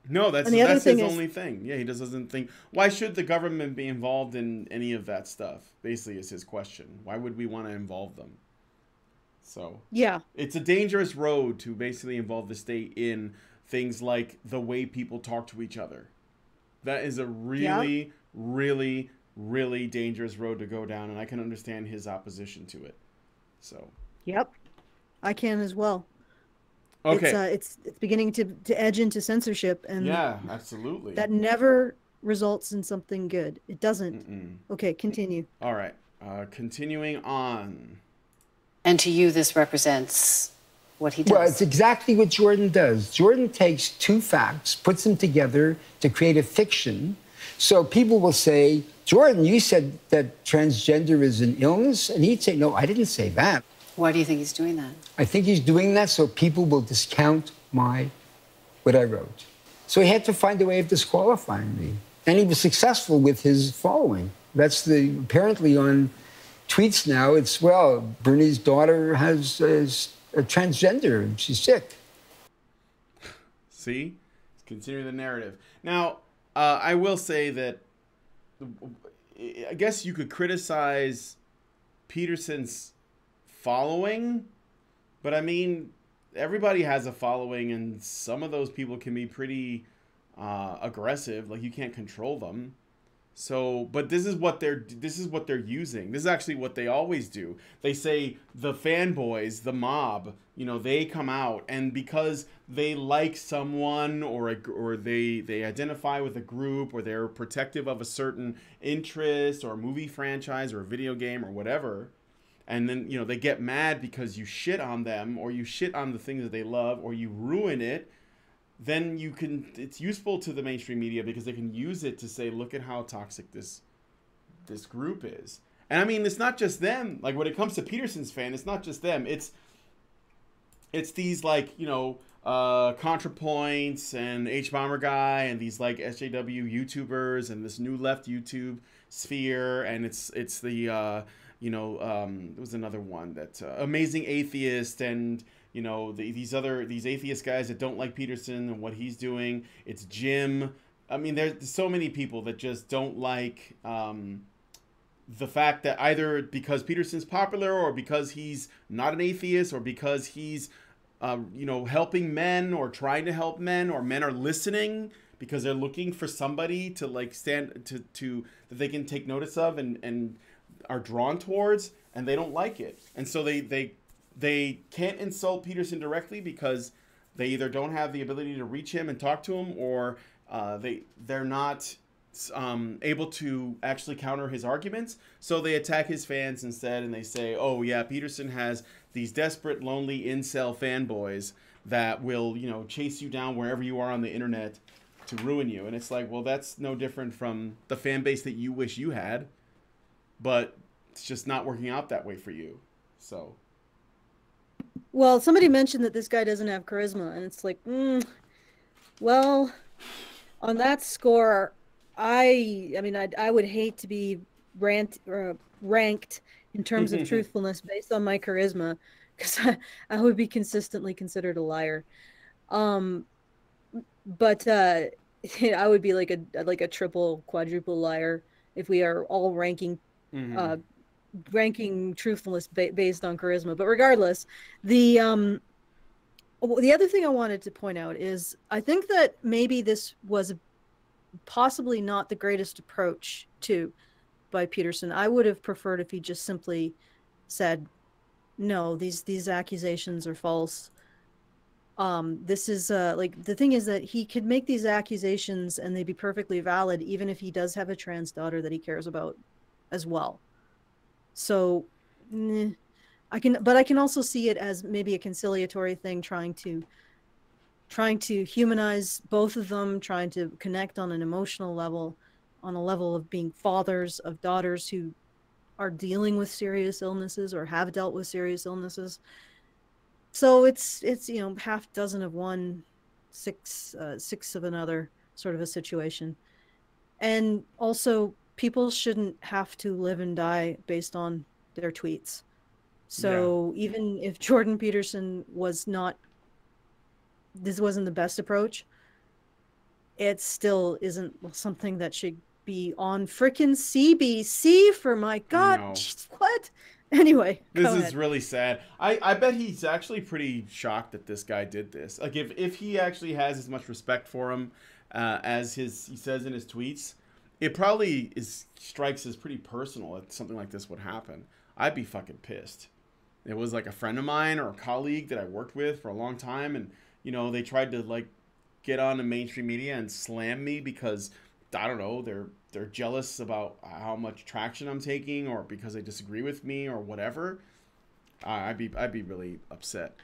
No, that's his only thing. Yeah, he just doesn't think. Why should the government be involved in any of that stuff? Basically, is his question. Why would we want to involve them? So yeah, it's a dangerous road to basically involve the state in things like the way people talk to each other. That is a really, really, really dangerous road to go down, and I can understand his opposition to it. So. Yep, I can as well. Okay. It's beginning to edge into censorship, and yeah, absolutely. That never results in something good. It doesn't. Okay, continue. All right, continuing on. And to you, this represents what he does. Well, it's exactly what Jordan does. Jordan takes two facts, puts them together to create a fiction. So people will say, Jordan, you said that transgender is an illness, and he'd say, no, I didn't say that. Why do you think he's doing that? I think he's doing that so people will discount what I wrote. So he had to find a way of disqualifying me. And he was successful with his following. That's apparently on tweets now, it's, well, Bernie's daughter is a transgender and she's sick. See? It's continuing the narrative. Now, I will say that I guess you could criticize Peterson's following, but I mean, everybody has a following, and some of those people can be pretty aggressive. Like, you can't control them. So, but this is what they're using. This is actually what they always do. They say the fanboys, the mob, they come out, and because they like someone or they identify with a group, or they're protective of a certain interest or movie franchise or video game or whatever. And then, they get mad because you shit on them, or you shit on the things that they love, or you ruin it. Then it's useful to the mainstream media because they can use it to say, look at how toxic this group is. And I mean, it's not just them. Like, when it comes to Peterson's fan, it's not just them. It's these, like, ContraPoints and H-Bomber Guy and these, like, SJW YouTubers and this new left YouTube sphere. And it's the... there was another one that Amazing Atheist, and these atheist guys that don't like Peterson and what he's doing. It's Jim. I mean, there's so many people that just don't like the fact that either because Peterson's popular, or because he's not an atheist, or because he's helping men or trying to help men, or men are listening because they're looking for somebody to like stand to that they can take notice of and are drawn towards, and they don't like it. And so they can't insult Peterson directly because they either don't have the ability to reach him and talk to him, or they're not able to actually counter his arguments. So they attack his fans instead, and they say, oh yeah, Peterson has these desperate, lonely incel fanboys that will, chase you down wherever you are on the internet to ruin you. And it's like, well, that's no different from the fan base that you wish you had, but it's just not working out that way for you. So. Well, somebody mentioned that this guy doesn't have charisma, and it's like, well, on that score, I would hate to be ranked in terms of truthfulness based on my charisma, because I would be consistently considered a liar. But I would be like a triple, quadruple liar if we are all ranking truthfulness based on charisma. But regardless, the other thing I wanted to point out is I think that maybe this was possibly not the greatest approach by Peterson. I would have preferred if he just simply said, no, these accusations are false. This is the thing is that he could make these accusations and they'd be perfectly valid, even if he does have a trans daughter that he cares about as well. So I can also see it as maybe a conciliatory thing, trying to humanize both of them, trying to connect on an emotional level, on a level of being fathers of daughters who are dealing with serious illnesses or have dealt with serious illnesses. So it's half dozen of one, six of another sort of a situation. And also, people shouldn't have to live and die based on their tweets. So even if Jordan Peterson this wasn't the best approach, it still isn't something that should be on frickin' CBC, for my God. No. What? Anyway, this is really sad. I bet he's actually pretty shocked that this guy did this. Like, if he actually has as much respect for him as he says in his tweets, it probably strikes as pretty personal that something like this would happen. I'd be fucking pissed. It was like a friend of mine or a colleague that I worked with for a long time, and you know, they tried to like get on the mainstream media and slam me because, I don't know, they're jealous about how much traction I'm taking, or because they disagree with me or whatever. I'd be really upset.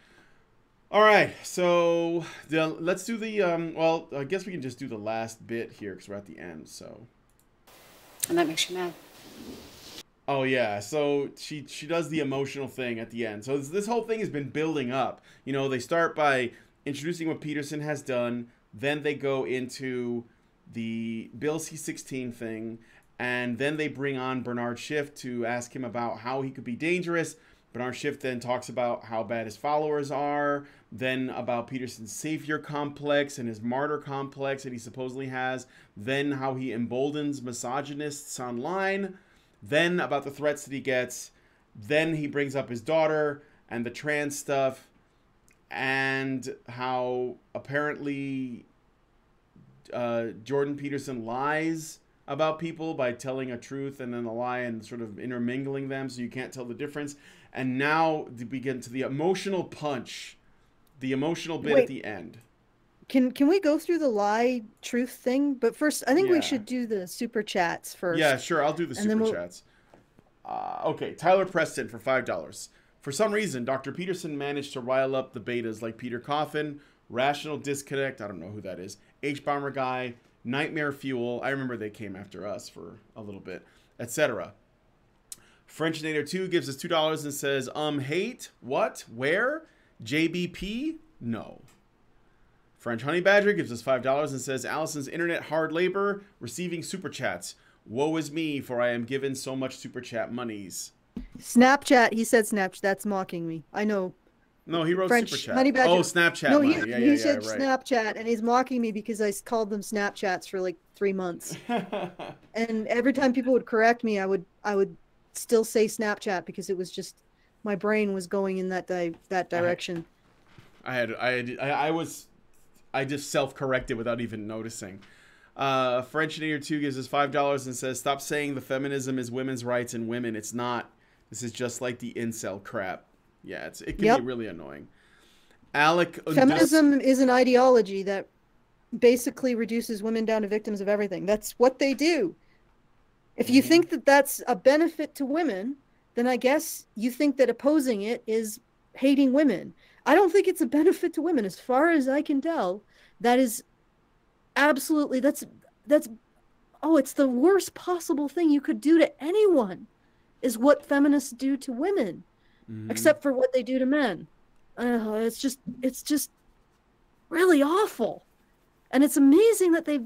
All right, so let's do the well, I guess we can just do the last bit here because we're at the end. So, and that makes you mad. Oh yeah, so she does the emotional thing at the end. So this whole thing has been building up. You know, they start by introducing what Peterson has done, then they go into the Bill C-16 thing, and then they bring on Bernard Schiff to ask him about how he could be dangerous. Bernard Schiff then talks about how bad his followers are, then about Peterson's savior complex and his martyr complex that he supposedly has, then how he emboldens misogynists online, then about the threats that he gets, then he brings up his daughter and the trans stuff, and how apparently Jordan Peterson lies about people by telling a truth and then a lie and sort of intermingling them so you can't tell the difference. And now we get to the emotional punch, the emotional bit at the end. Can we go through the lie truth thing? But first, I think we should do the super chats first. Yeah, sure. I'll do the super chats. Okay, Tyler Preston for $5. For some reason, Dr. Peterson managed to rile up the betas like Peter Coffin, Rational Disconnect, I don't know who that is, H-Bomber Guy, Nightmare Fuel, I remember they came after us for a little bit, etc. Frenchinator 2 gives us $2 and says, hate? What? Where? JBP? No. French Honey Badger gives us $5 and says, Alison's internet hard labor, receiving super chats. Woe is me, for I am given so much super chat monies. Snapchat, he said Snapchat. That's mocking me. I know. No, he wrote French super chat. Honey Badger. Oh, Snapchat. No, he said right. Snapchat, and he's mocking me because I called them Snapchats for like 3 months. And every time people would correct me, I would still say Snapchat because it was just my brain was going in that direction. I just self-corrected without even noticing. Frenchinator 2 gives us $5 and says, stop saying the feminism is women's rights and women. It's not. This is just like the incel crap. Yeah, it can be really annoying. Feminism is an ideology that basically reduces women down to victims of everything. That's what they do. If you think that that's a benefit to women, then I guess you think that opposing it is hating women. I don't think it's a benefit to women. As far as I can tell, that is absolutely, it's the worst possible thing you could do to anyone is what feminists do to women, except for what they do to men. It's just really awful. And it's amazing that they've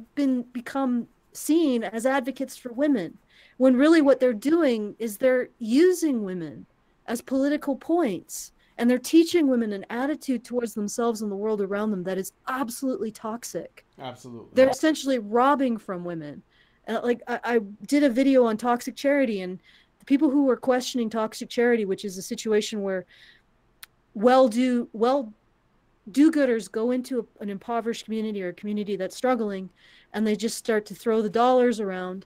become seen as advocates for women, when really what they're doing is they're using women as political points, and they're teaching women an attitude towards themselves and the world around them that is absolutely toxic. Absolutely. They're essentially robbing from women. I did a video on toxic charity, and the people who were questioning toxic charity, which is a situation where do-gooders go into an impoverished community or a community that's struggling, and they just start to throw the dollars around,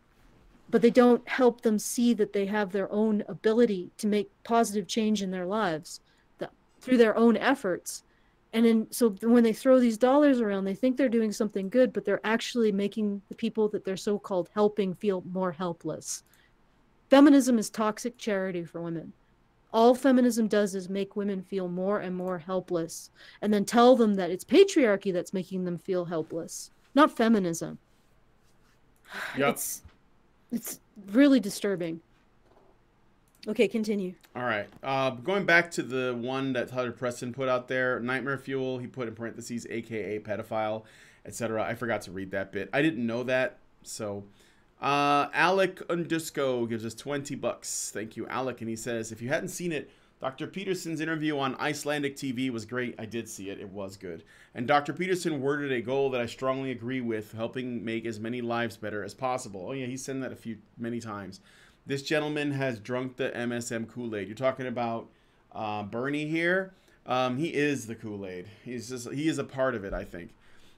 but they don't help them see that they have their own ability to make positive change in their lives through their own efforts. So when they throw these dollars around, they think they're doing something good, but they're actually making the people that they're so-called helping feel more helpless. Feminism is toxic charity for women. All feminism does is make women feel more and more helpless, and then tell them that it's patriarchy that's making them feel helpless, not feminism. Yep. It's really disturbing. Okay, continue. All right. Going back to the one that Tyler Preston put out there, Nightmare Fuel, he put in parentheses, AKA pedophile. etc. I forgot to read that bit. I didn't know that. So Alec Undisco gives us $20. Thank you, Alec. And he says, if you hadn't seen it, Dr. Peterson's interview on Icelandic TV was great. I did see it. It was good. And Dr. Peterson worded a goal that I strongly agree with, helping make as many lives better as possible. Oh, yeah, he's said that many times. This gentleman has drunk the MSM Kool-Aid. You're talking about Bernie here. He is the Kool-Aid. He is a part of it, I think.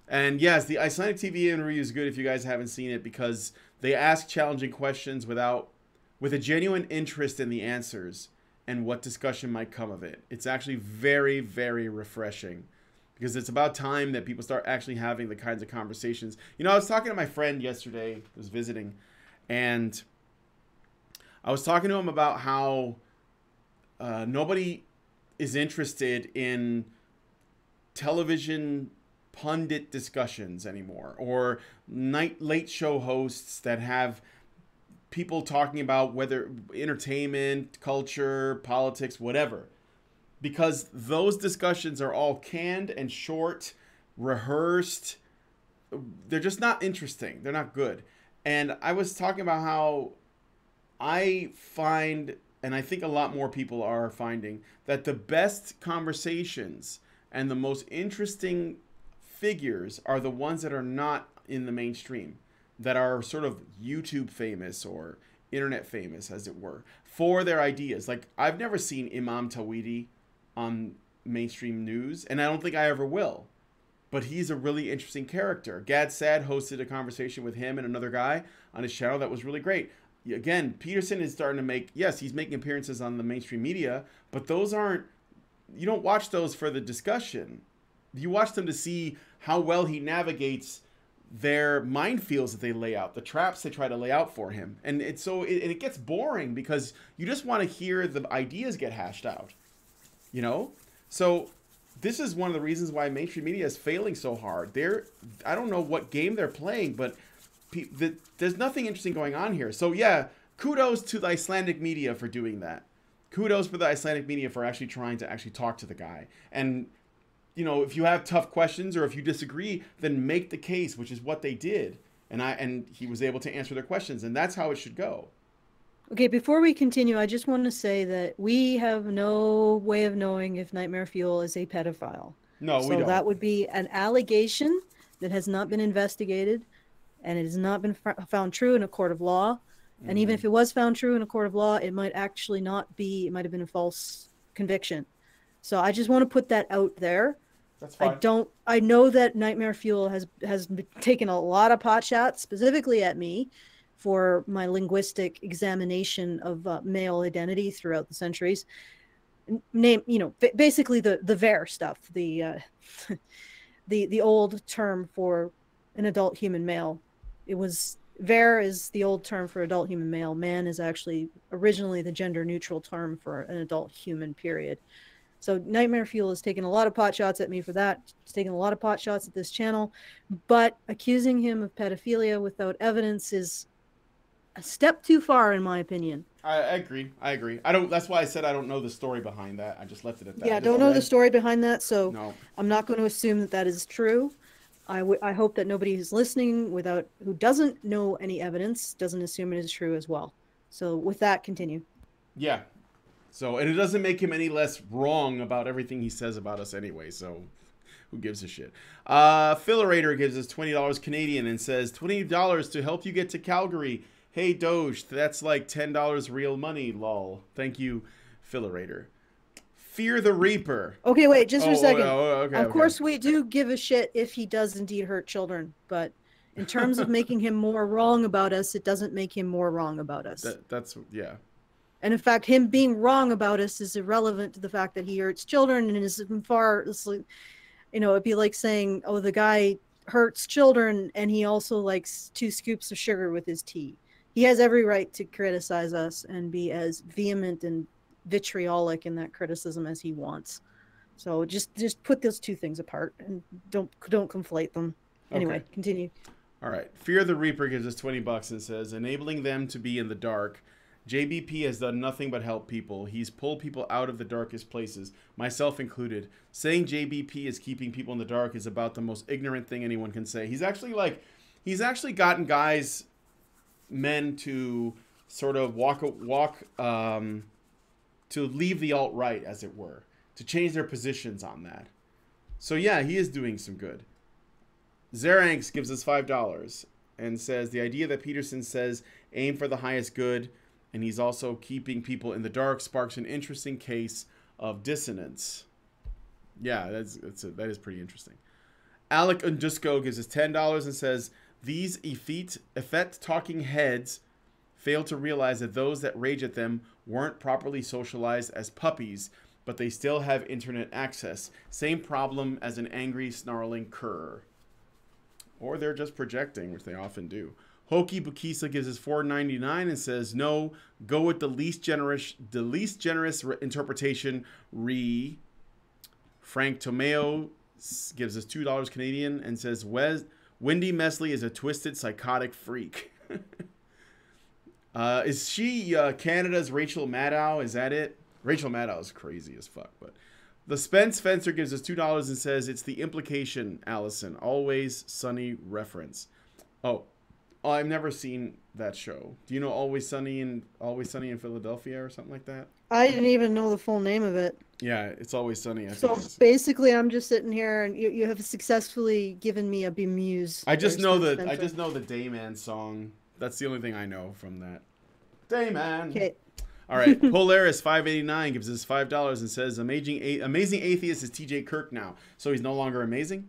And yes, the Icelandic TV interview is good if you guys haven't seen it, because they ask challenging questions with a genuine interest in the answers and what discussion might come of it. It's actually very, very refreshing, because it's about time that people start actually having the kinds of conversations. You know, I was talking to my friend yesterday, who was visiting, and I was talking to him about how nobody is interested in television pundit discussions anymore, or late show hosts that have people talking about whether entertainment, culture, politics, whatever, because those discussions are all canned and short, rehearsed. They're just not interesting. They're not good. And I was talking about how I find, and I think a lot more people are finding, that the best conversations and the most interesting figures are the ones that are not in the mainstream, that are sort of YouTube famous or internet famous, as it were, for their ideas. Like, I've never seen Imam Tawhidi on mainstream news, and I don't think I ever will. But he's a really interesting character. Gad Sad hosted a conversation with him and another guy on his channel that was really great. Again, Peterson is starting to make, yes, he's making appearances on the mainstream media, but those aren't, you don't watch those for the discussion. You watch them to see how well he navigates their minefields that they lay out, the traps they try to lay out for him. And it gets boring, because you just want to hear the ideas get hashed out, you know? So this is one of the reasons why mainstream media is failing so hard. I don't know what game they're playing, but there's nothing interesting going on here. So yeah, kudos to the Icelandic media for doing that. Kudos for the Icelandic media for actually trying to actually talk to the guy. And, you know, if you have tough questions or if you disagree, then make the case, which is what they did. And he was able to answer their questions, and that's how it should go. Okay, before we continue, I just want to say that we have no way of knowing if Nightmare Fuel is a pedophile. No, we don't. So that would be an allegation that has not been investigated, and it has not been found true in a court of law. And even if it was found true in a court of law, it might actually not be, it might have been a false conviction. So I just want to put that out there. That's fine. I know that Nightmare Fuel has taken a lot of pot shots, specifically at me, for my linguistic examination of male identity throughout the centuries. Basically the ver stuff, the old term for an adult human male. It was, ver is the old term for adult human male. Man is actually originally the gender neutral term for an adult human, period. So Nightmare Fuel has taken a lot of pot shots at me for that. It's taken a lot of pot shots at this channel, but accusing him of pedophilia without evidence is a step too far, in my opinion. I agree. That's why I said I don't know the story behind that. I just left it at that. Yeah, I don't know the story behind that, so no. I'm not going to assume that that is true. I hope that nobody who's listening who doesn't know any evidence doesn't assume it is true as well. So with that, continue. Yeah. So, and it doesn't make him any less wrong about everything he says about us anyway, so who gives a shit? Fillerator gives us $20 Canadian and says, $20 to help you get to Calgary. Hey, Doge, that's like $10 real money, lol. Thank you, Fillerator. Fear the Reaper. Okay, wait, just for a second. Of course, we do give a shit if he does indeed hurt children, but in terms of making him more wrong about us, it doesn't make him more wrong about us. Yeah. And in fact, him being wrong about us is irrelevant to the fact that he hurts children, and is far, it'd be like saying, oh, the guy hurts children and he also likes 2 scoops of sugar with his tea. He has every right to criticize us and be as vehement and vitriolic in that criticism as he wants. So just put those two things apart and don't conflate them. Anyway, okay. Continue. All right. Fear the Reaper gives us $20 and says, enabling them to be in the dark JBP has done nothing but help people. He's pulled people out of the darkest places, myself included. Saying JBP is keeping people in the dark is about the most ignorant thing anyone can say. He's actually gotten men to sort of to leave the alt-right, as it were, to change their positions on that. So yeah, he is doing some good. Zeranx gives us $5 and says the idea that Peterson says aim for the highest good, and he's also keeping people in the dark, sparks an interesting case of dissonance. Yeah, that is pretty interesting. Alec Undusco gives us $10 and says these effete talking heads fail to realize that those that rage at them weren't properly socialized as puppies, but they still have internet access. Same problem as an angry, snarling cur. Or they're just projecting, which they often do. Hoki Bukisa gives us $4.99 and says, no, go with the least generous interpretation. Frank Tomeo gives us $2 Canadian and says, Wendy Mesley is a twisted, psychotic freak. Is she Canada's Rachel Maddow? Is that it? Rachel Maddow is crazy as fuck, but the Spence Fencer gives us $2 and says it's the implication, Alison. Always Sunny reference. Oh, I've never seen that show. Do you know Always Sunny in Philadelphia or something like that? I didn't even know the full name of it. Yeah, it's Always Sunny. So basically, I'm just sitting here, and you have successfully given me a bemused. I just know the Dayman song. That's the only thing I know from that. Dayman. Okay. All right, Polaris 589 gives us $5 and says amazing atheist is TJ Kirk now, so he's no longer amazing.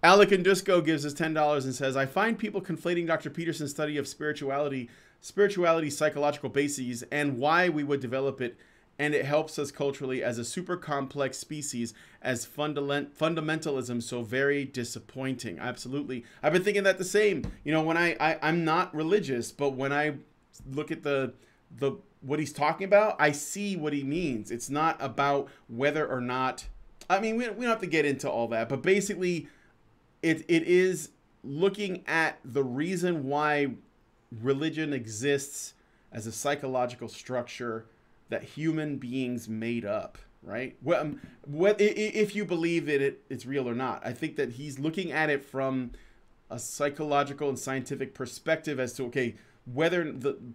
Alec Indusco gives us $10 and says I find people conflating Dr. Peterson's study of spirituality's psychological bases and why we would develop it, and it helps us culturally as a super complex species as fundamentalism so very disappointing. Absolutely, I've been thinking that the same. You know, when I'm not religious, but when I look at the what he's talking about, I see what he means. It's not about whether or not, I mean, we don't have to get into all that, but basically it is looking at the reason why religion exists as a psychological structure that human beings made up, right? If you believe it's real or not. I think that he's looking at it from a psychological and scientific perspective as to, okay,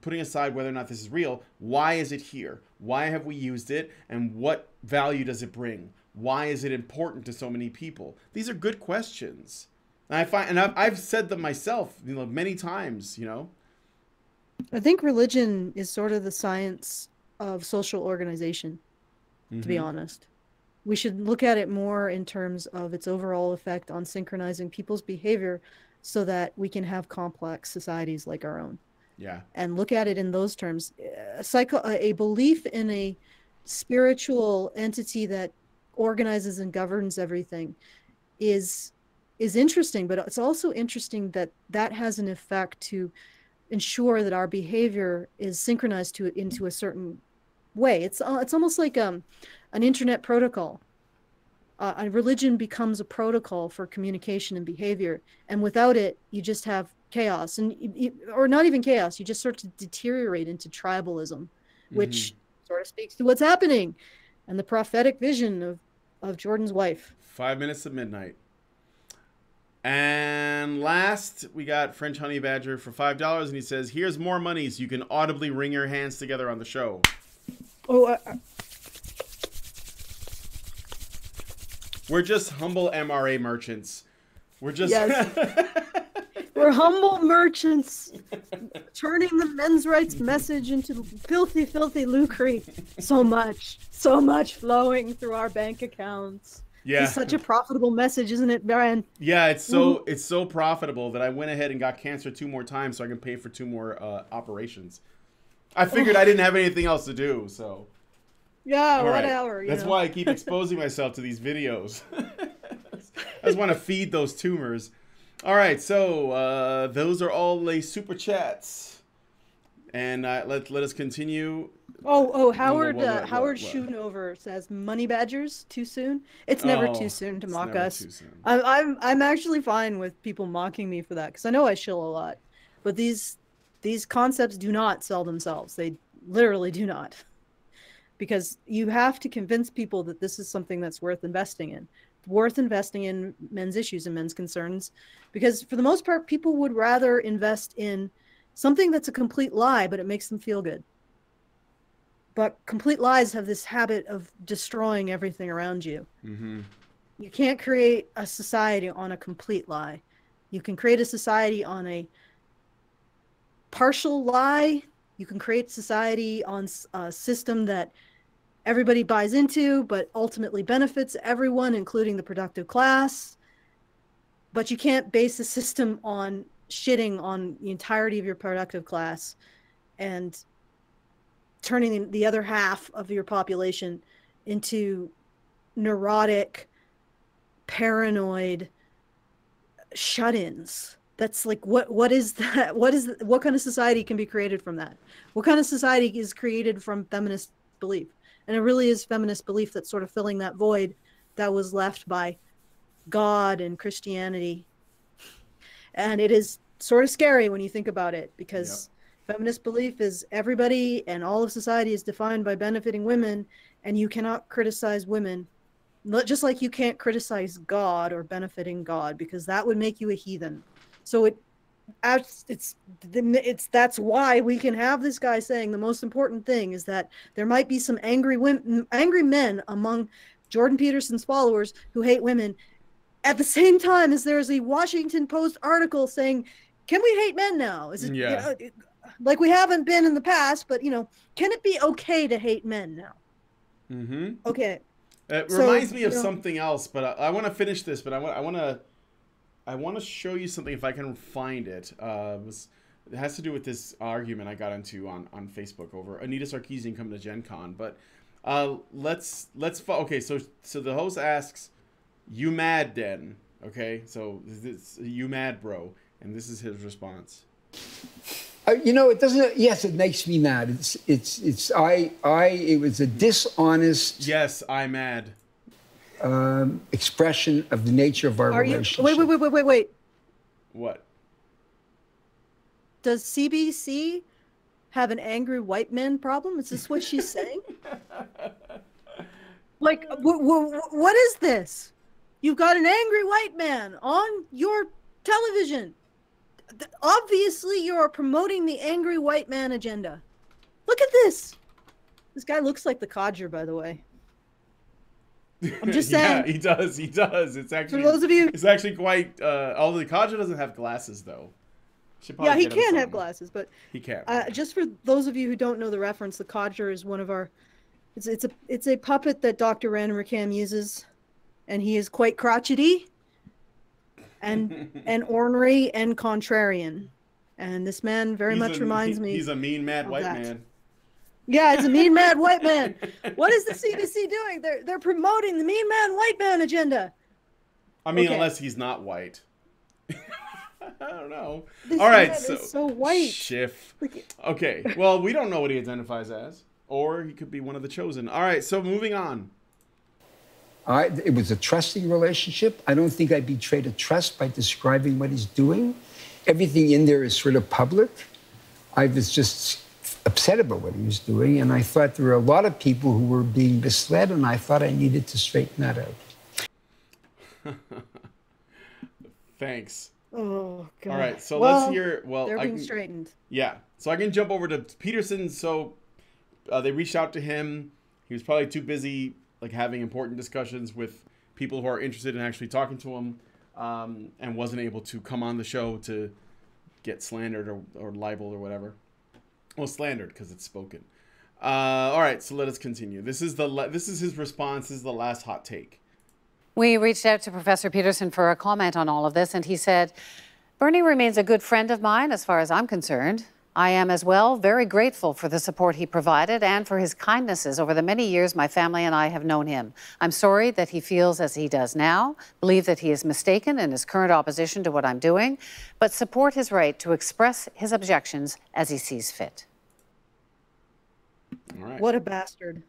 putting aside whether or not this is real, why is it here? Why have we used it? And what value does it bring? Why is it important to so many people? These are good questions. And I've said them myself, many times, I think religion is sort of the science of social organization, to be honest. We should look at it more in terms of its overall effect on synchronizing people's behavior so that we can have complex societies like our own. Yeah. And look at it in those terms. A belief in a spiritual entity that organizes and governs everything is interesting, but it's also interesting that has an effect to ensure that our behavior is synchronized into a certain way. It's almost like an internet protocol. A religion becomes a protocol for communication and behavior, and without it, you just have chaos, or not even chaos. You just sort of deteriorate into tribalism, which sort of speaks to what's happening, and the prophetic vision of Jordan's wife. 5 minutes to midnight. And last, we got French Honey Badger for $5, and he says, "Here's more money so you can audibly wring your hands together on the show." We're just humble MRA merchants. We're just... Yes. We're humble merchants turning the men's rights message into filthy, filthy lucre. So much flowing through our bank accounts. Yeah. It's such a profitable message, isn't it, Brian? Yeah, it's so profitable that I went ahead and got cancer 2 more times so I can pay for 2 more operations. I figured I didn't have anything else to do, so... Yeah, whatever. That's why I keep exposing myself to these videos. I just want to feed those tumors. All right, so those are all the super chats, and let us continue. Howard Schoonover says Money Badgers too soon. It's never too soon to mock us. I'm actually fine with people mocking me for that because I know I shill a lot, but these concepts do not sell themselves. literally do not. Because you have to convince people that this is something that's worth investing in men's issues and men's concerns. Because for the most part, people would rather invest in something that's a complete lie, but it makes them feel good. But complete lies have this habit of destroying everything around you. Mm-hmm. You can't create a society on a complete lie. You can create a society on a partial lie. You can create society on a system that everybody buys into, but ultimately benefits everyone, including the productive class. But you can't base a system on shitting on the entirety of your productive class and turning the other half of your population into neurotic, paranoid shut-ins. That's like, what is that? What kind of society can be created from that? What kind of society is created from feminist belief? And it really is feminist belief that's sort of filling that void that was left by God and Christianity. And it is sort of scary when you think about it, because feminist belief is everybody and all of society is defined by benefiting women, and you cannot criticize women, just like you can't criticize God or benefiting God, because that would make you a heathen. So that's why we can have this guy saying the most important thing is that there might be some angry men among Jordan Peterson's followers who hate women, at the same time as there's a Washington Post article saying, can we hate men now? Is it like we haven't been in the past, but can it be okay to hate men now? Mm-hmm. Okay. It reminds me of something else, but I want to finish this, but I want to show you something if I can find it. It has to do with this argument I got into on Facebook over Anita Sarkeesian coming to Gen Con. But okay, so the host asks, "You mad, Den?" Okay, so this, "You mad, bro?" And this is his response. It doesn't. Yes, it makes me mad. It was a dishonest. Yes, I'm mad. Expression of the nature of our relationship. Wait. What? Does CBC have an angry white man problem? Is this what she's saying? Like, what is this? You've got an angry white man on your television. Obviously, you're promoting the angry white man agenda. Look at this. This guy looks like the codger, by the way. I'm just saying. Yeah, he does. It's actually, for those of you, it's actually quite. Although the codger doesn't have glasses, though. Yeah, he can have glasses, but he can't. Just for those of you who don't know the reference, the codger is one of our. It's a puppet that Dr. Random Cam uses, and he is quite crotchety, and ornery and contrarian, and this man very much reminds me. He's a mean, mad white man. Yeah, it's a mean, mad white man. What is the CBC doing? They're promoting the mean man, white man agenda. I mean, unless he's not white. I don't know. This all right, man is so white. Schiff. Okay, well, we don't know what he identifies as, or he could be one of the chosen. All right, so moving on. It was a trusting relationship. I don't think I betrayed a trust by describing what he's doing. Everything in there is sort of public. I was just upset about what he was doing, and I thought there were a lot of people who were being misled, and I thought I needed to straighten that out. Thanks. Oh, God. All right, so let's hear. Well, they're being straightened. Yeah, so I can jump over to Peterson. So they reached out to him. He was probably too busy, like, having important discussions with people who are interested in actually talking to him, and wasn't able to come on the show to get slandered or libeled or whatever. Well, slandered because it's spoken. All right, so let us continue. This is his response. This is the last hot take. We reached out to Professor Peterson for a comment on all of this, and he said, "Bernie remains a good friend of mine as far as I'm concerned. I am as well very grateful for the support he provided and for his kindnesses over the many years my family and I have known him. I'm sorry that he feels as he does now, believe that he is mistaken in his current opposition to what I'm doing, but support his right to express his objections as he sees fit." All right. What a bastard.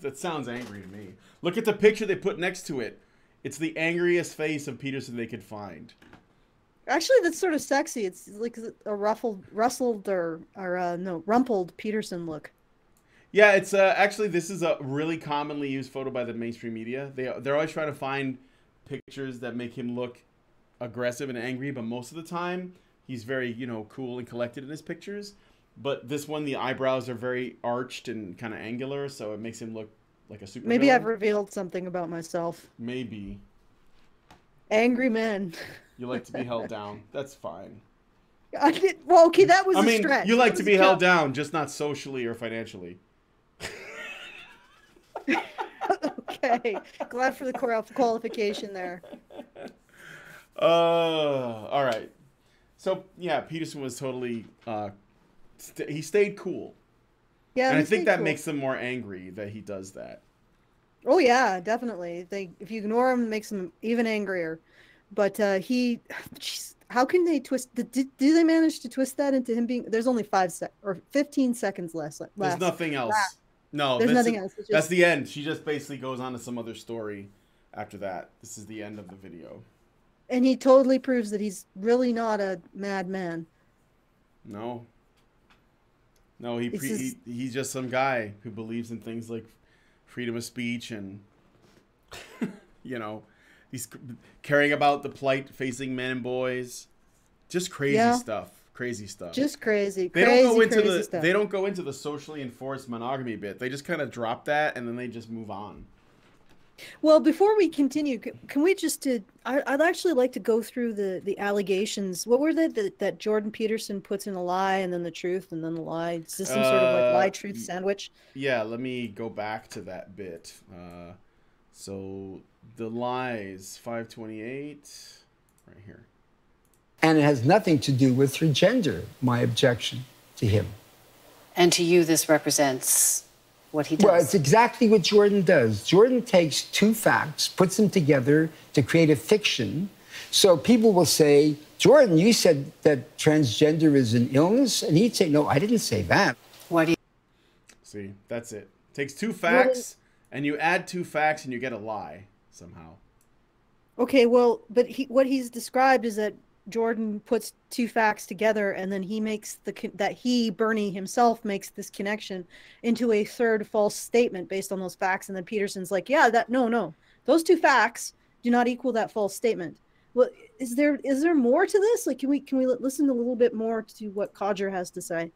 That sounds angry to me. Look at the picture they put next to it. It's the angriest face of Peterson they could find. Actually, that's sort of sexy. It's like a rumpled Peterson look. Yeah, it's actually this is a really commonly used photo by the mainstream media. They're always trying to find pictures that make him look aggressive and angry, but most of the time he's very, cool and collected in his pictures. But this one, the eyebrows are very arched and kind of angular, so it makes him look like a super. Maybe I've revealed something about myself. Maybe. Angry men. You like to be held down. That's fine. Well, okay, that was a stretch. You like to be held down, just not socially or financially. Okay. Glad for the qualification there. All right. So, yeah, Peterson was totally... he stayed cool. Yeah, and I think that cool. makes him more angry that he does that. Oh, yeah, definitely. If you ignore him, it makes him even angrier. But how can they twist... Do they manage to twist that into him being... There's only 15 seconds less. There's nothing else. No, there's nothing else. That's the end. She just basically goes on to some other story after that. This is the end of the video. And he totally proves that he's really not a madman. No. No, he's just some guy who believes in things like freedom of speech and, he's caring about the plight facing men and boys. Just crazy stuff. Crazy stuff. Just crazy. They don't go into the socially enforced monogamy bit. They just kind of drop that and then they just move on. Well, before we continue, can we just I'd actually like to go through the allegations. What were they that Jordan Peterson puts in a lie and then the truth and then the lie? Is this some sort of like lie truth sandwich? Yeah, let me go back to that bit. So the lies 528 right here. And it has nothing to do with her gender, my objection to him. And to you, this represents what he does? Well, it's exactly what Jordan does. Jordan takes two facts, puts them together to create a fiction. So people will say, Jordan, you said that transgender is an illness? And he'd say, no, I didn't say that. What do you... See, that's it. Takes two facts, and you add two facts, and you get a lie somehow. Okay, well, but what he's described is that Jordan puts two facts together, and then he makes Bernie himself makes this connection into a third false statement based on those facts, and then Peterson's like, yeah, no, those two facts do not equal that false statement. Well, is there more to this? Like, can we listen a little bit more to what Codger has to say?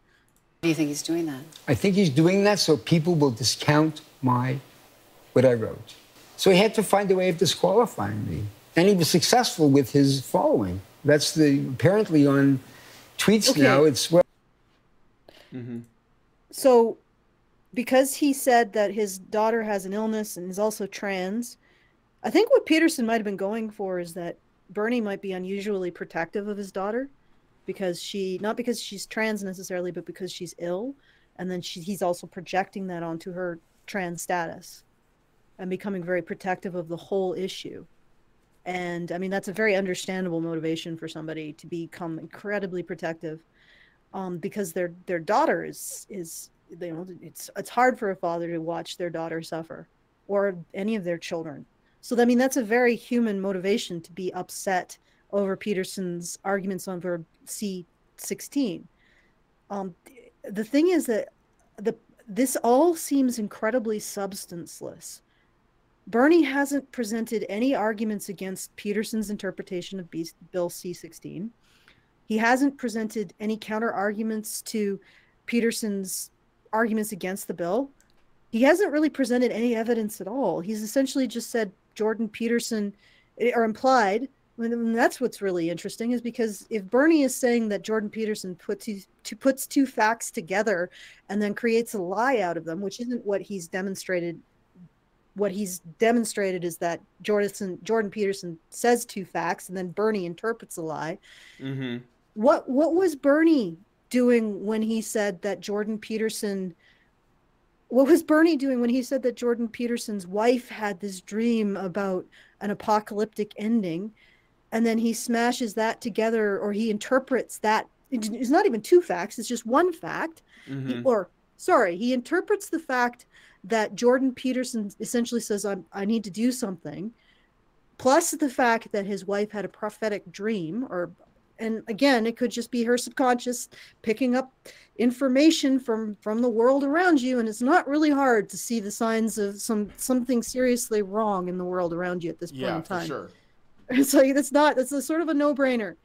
Do you think he's doing that? I think he's doing that so people will discount what I wrote. So he had to find a way of disqualifying me, and he was successful with his following. That's apparently on tweets now. It's Mm-hmm. So, because he said that his daughter has an illness and is also trans, I think what Peterson might have been going for is that Bernie might be unusually protective of his daughter, not because she's trans necessarily, but because she's ill, and then he's also projecting that onto her trans status, and becoming very protective of the whole issue. And I mean, that's a very understandable motivation for somebody to become incredibly protective, because their daughter is it's hard for a father to watch their daughter suffer, or any of their children. So I mean, that's a very human motivation to be upset over Peterson's arguments on verb C16. The thing is that this all seems incredibly substanceless. Bernie hasn't presented any arguments against Peterson's interpretation of Bill C-16. He hasn't presented any counter arguments to Peterson's arguments against the bill. He hasn't really presented any evidence at all. He's essentially just said Jordan Peterson, or implied, and that's what's really interesting, is because if Bernie is saying that Jordan Peterson puts two facts together and then creates a lie out of them, which isn't what he's demonstrated. What he's demonstrated is that Jordan Peterson says two facts and then Bernie interprets a lie. Mm-hmm. What was Bernie doing when he said that Jordan Peterson? What was Bernie doing when he said that Jordan Peterson's wife had this dream about an apocalyptic ending, and then he smashes that together, or he interprets that? It's not even two facts; it's just one fact. Mm-hmm. He interprets the fact that Jordan Peterson essentially says, I need to do something, plus the fact that his wife had a prophetic dream, or And again, it could just be her subconscious picking up information from the world around you, and it's not really hard to see the signs of something seriously wrong in the world around you at this point in time. For sure. It's like it's a sort of a no-brainer.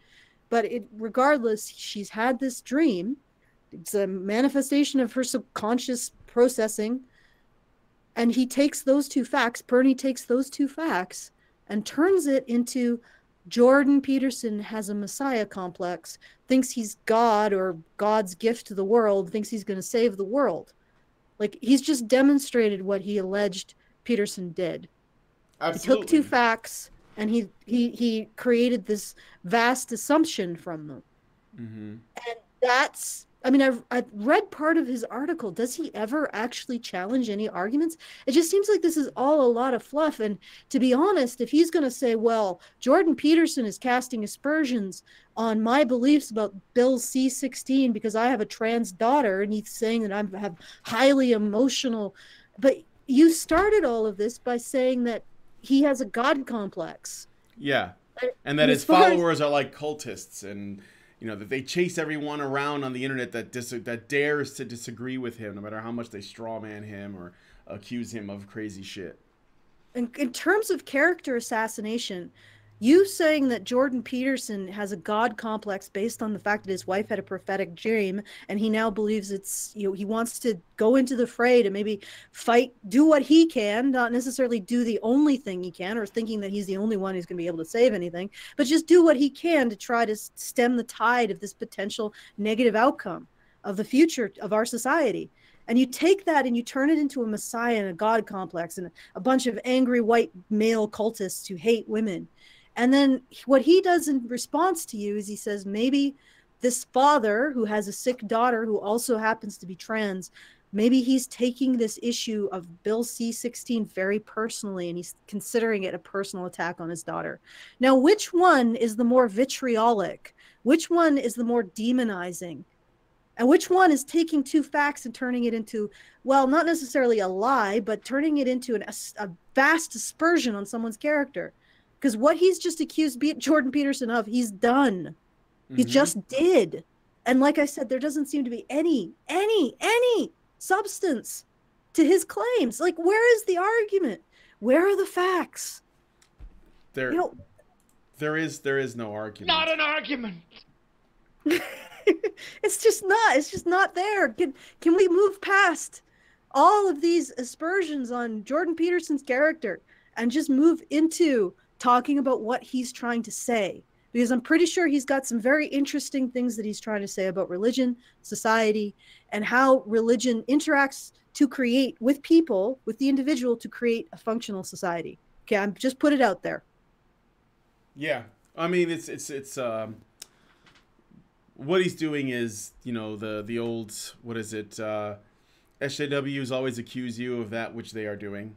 But regardless, she's had this dream. It's a manifestation of her subconscious processing. And he takes those two facts, Bernie takes those two facts and turns it into Jordan Peterson has a messiah complex, thinks he's God or God's gift to the world, thinks he's going to save the world. Like, he's just demonstrated what he alleged Peterson did. Absolutely. He took two facts and he created this vast assumption from them. Mm-hmm. And that's, I mean, I've read part of his article. Does he ever actually challenge any arguments? It just seems like this is all a lot of fluff. And to be honest, if he's going to say, well, Jordan Peterson is casting aspersions on my beliefs about Bill C-16 because I have a trans daughter, and he's saying that I have highly emotional, but you started all of this by saying that he has a God complex. Yeah. And that his followers are like cultists, and that they chase everyone around on the internet that dares to disagree with him, no matter how much they strawman him or accuse him of crazy shit. In terms of character assassination, you saying that Jordan Peterson has a God complex based on the fact that his wife had a prophetic dream, and he now believes it's, he wants to go into the fray to maybe fight, do what he can, not necessarily do the only thing he can, or thinking that he's the only one who's going to be able to save anything, but just do what he can to try to stem the tide of this potential negative outcome of the future of our society. And you take that and you turn it into a messiah and a God complex and a bunch of angry white male cultists who hate women. And then what he does in response to you is he says, maybe this father who has a sick daughter who also happens to be trans, maybe he's taking this issue of Bill C-16 very personally, and he's considering it a personal attack on his daughter. Now, which one is the more vitriolic? Which one is the more demonizing? And which one is taking two facts and turning it into, well, not necessarily a lie, but turning it into a vast aspersion on someone's character? Because what he's just accused Jordan Peterson of, he's done. He just did. And like I said, there doesn't seem to be any substance to his claims. Like, where is the argument? Where are the facts? There is no argument. Not an argument. It's just not there. Can we move past all of these aspersions on Jordan Peterson's character and just move into talking about what he's trying to say? Because I'm pretty sure he's got some very interesting things that he's trying to say about religion, society, and how religion interacts to create with people, with the individual, to create a functional society. Okay, I'm just put it out there. Yeah, I mean, it's what he's doing is, the old, what is it? SJWs always accuse you of that which they are doing.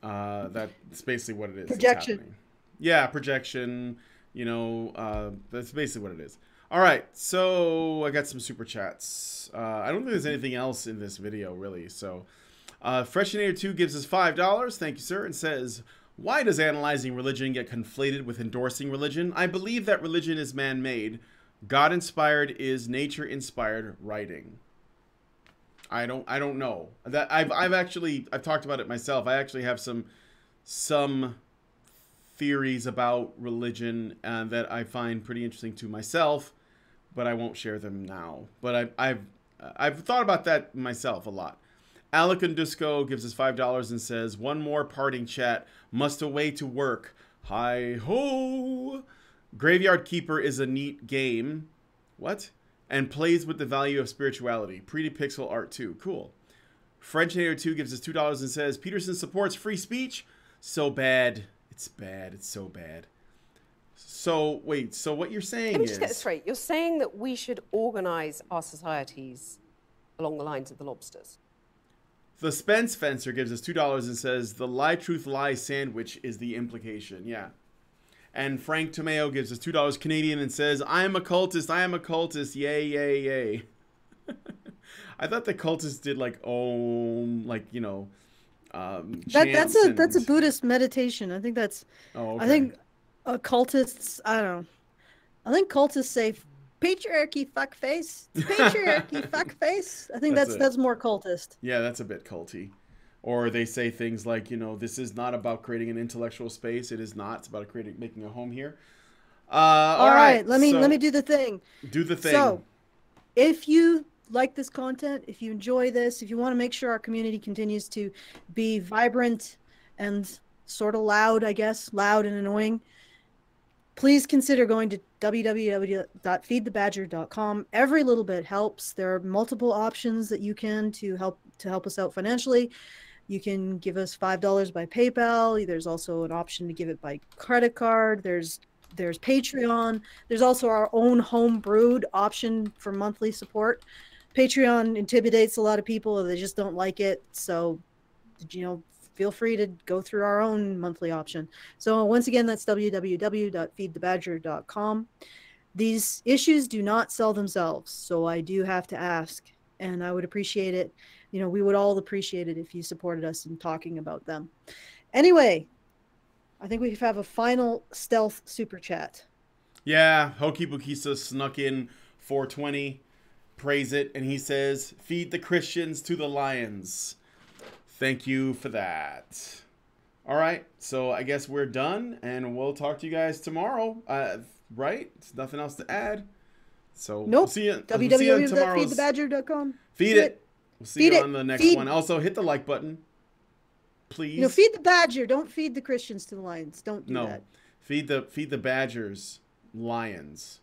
That's basically what it is. Projection. Yeah, projection. That's basically what it is. All right, so I got some super chats. I don't think there's anything else in this video, really. So, Freshinator2 gives us $5. Thank you, sir, and says, why does analyzing religion get conflated with endorsing religion? I believe that religion is man-made. God-inspired is nature-inspired writing. I don't know. That I've talked about it myself. I actually have some theories about religion that I find pretty interesting to myself, but I won't share them now. But I've thought about that myself a lot. Alison gives us $5 and says, one more parting chat. Must away to work. Hi ho. Graveyard Keeper is a neat game. What? And plays with the value of spirituality. Pretty pixel art too. Cool. Frenchnator2 gives us $2 and says, Peterson supports free speech. So bad. It's bad. It's so bad. So, wait. So what you're saying is... Let me just get this straight. You're saying that we should organize our societies along the lines of the lobsters. The Spence Fencer gives us $2 and says, the lie, truth, lie sandwich is the implication. Yeah. And Frank Tomeo gives us $2 Canadian and says, I am a cultist. I am a cultist. Yay, yay, yay. I thought the cultists did like, that's a Buddhist meditation. I think that's, oh, okay. I think occultists, I don't know. I think cultists say patriarchy fuckface. Patriarchy fuckface. I think that's more cultist. Yeah, that's a bit culty. Or they say things like, this is not about creating an intellectual space. It is not. It's about making a home here. All right. Let me do the thing. Do the thing. So, if you like this content, if you enjoy this, if you want to make sure our community continues to be vibrant and sort of loud, I guess, loud and annoying, please consider going to www.feedthebadger.com. Every little bit helps. There are multiple options that you can to help us out financially. You can give us $5 by PayPal. There's also an option to give it by credit card. There's Patreon. There's also our own home brewed option for monthly support. Patreon intimidates a lot of people. They just don't like it. So, feel free to go through our own monthly option. So once again, that's www.feedthebadger.com. These issues do not sell themselves. So I do have to ask, and I would appreciate it. We would all appreciate it if you supported us in talking about them. Anyway, I think we have a final stealth super chat. Yeah, Hokey Bukisa snuck in 420, praise it, and he says, feed the Christians to the lions. Thank you for that. All right, so I guess we're done, and we'll talk to you guys tomorrow. Right? There's nothing else to add. So nope. We'll see you. www.feedthebadger.com. Feed it. We'll see you on the next one. Also, hit the like button, please. Feed the badger. Don't feed the Christians to the lions. Don't do that. Feed the badgers, lions.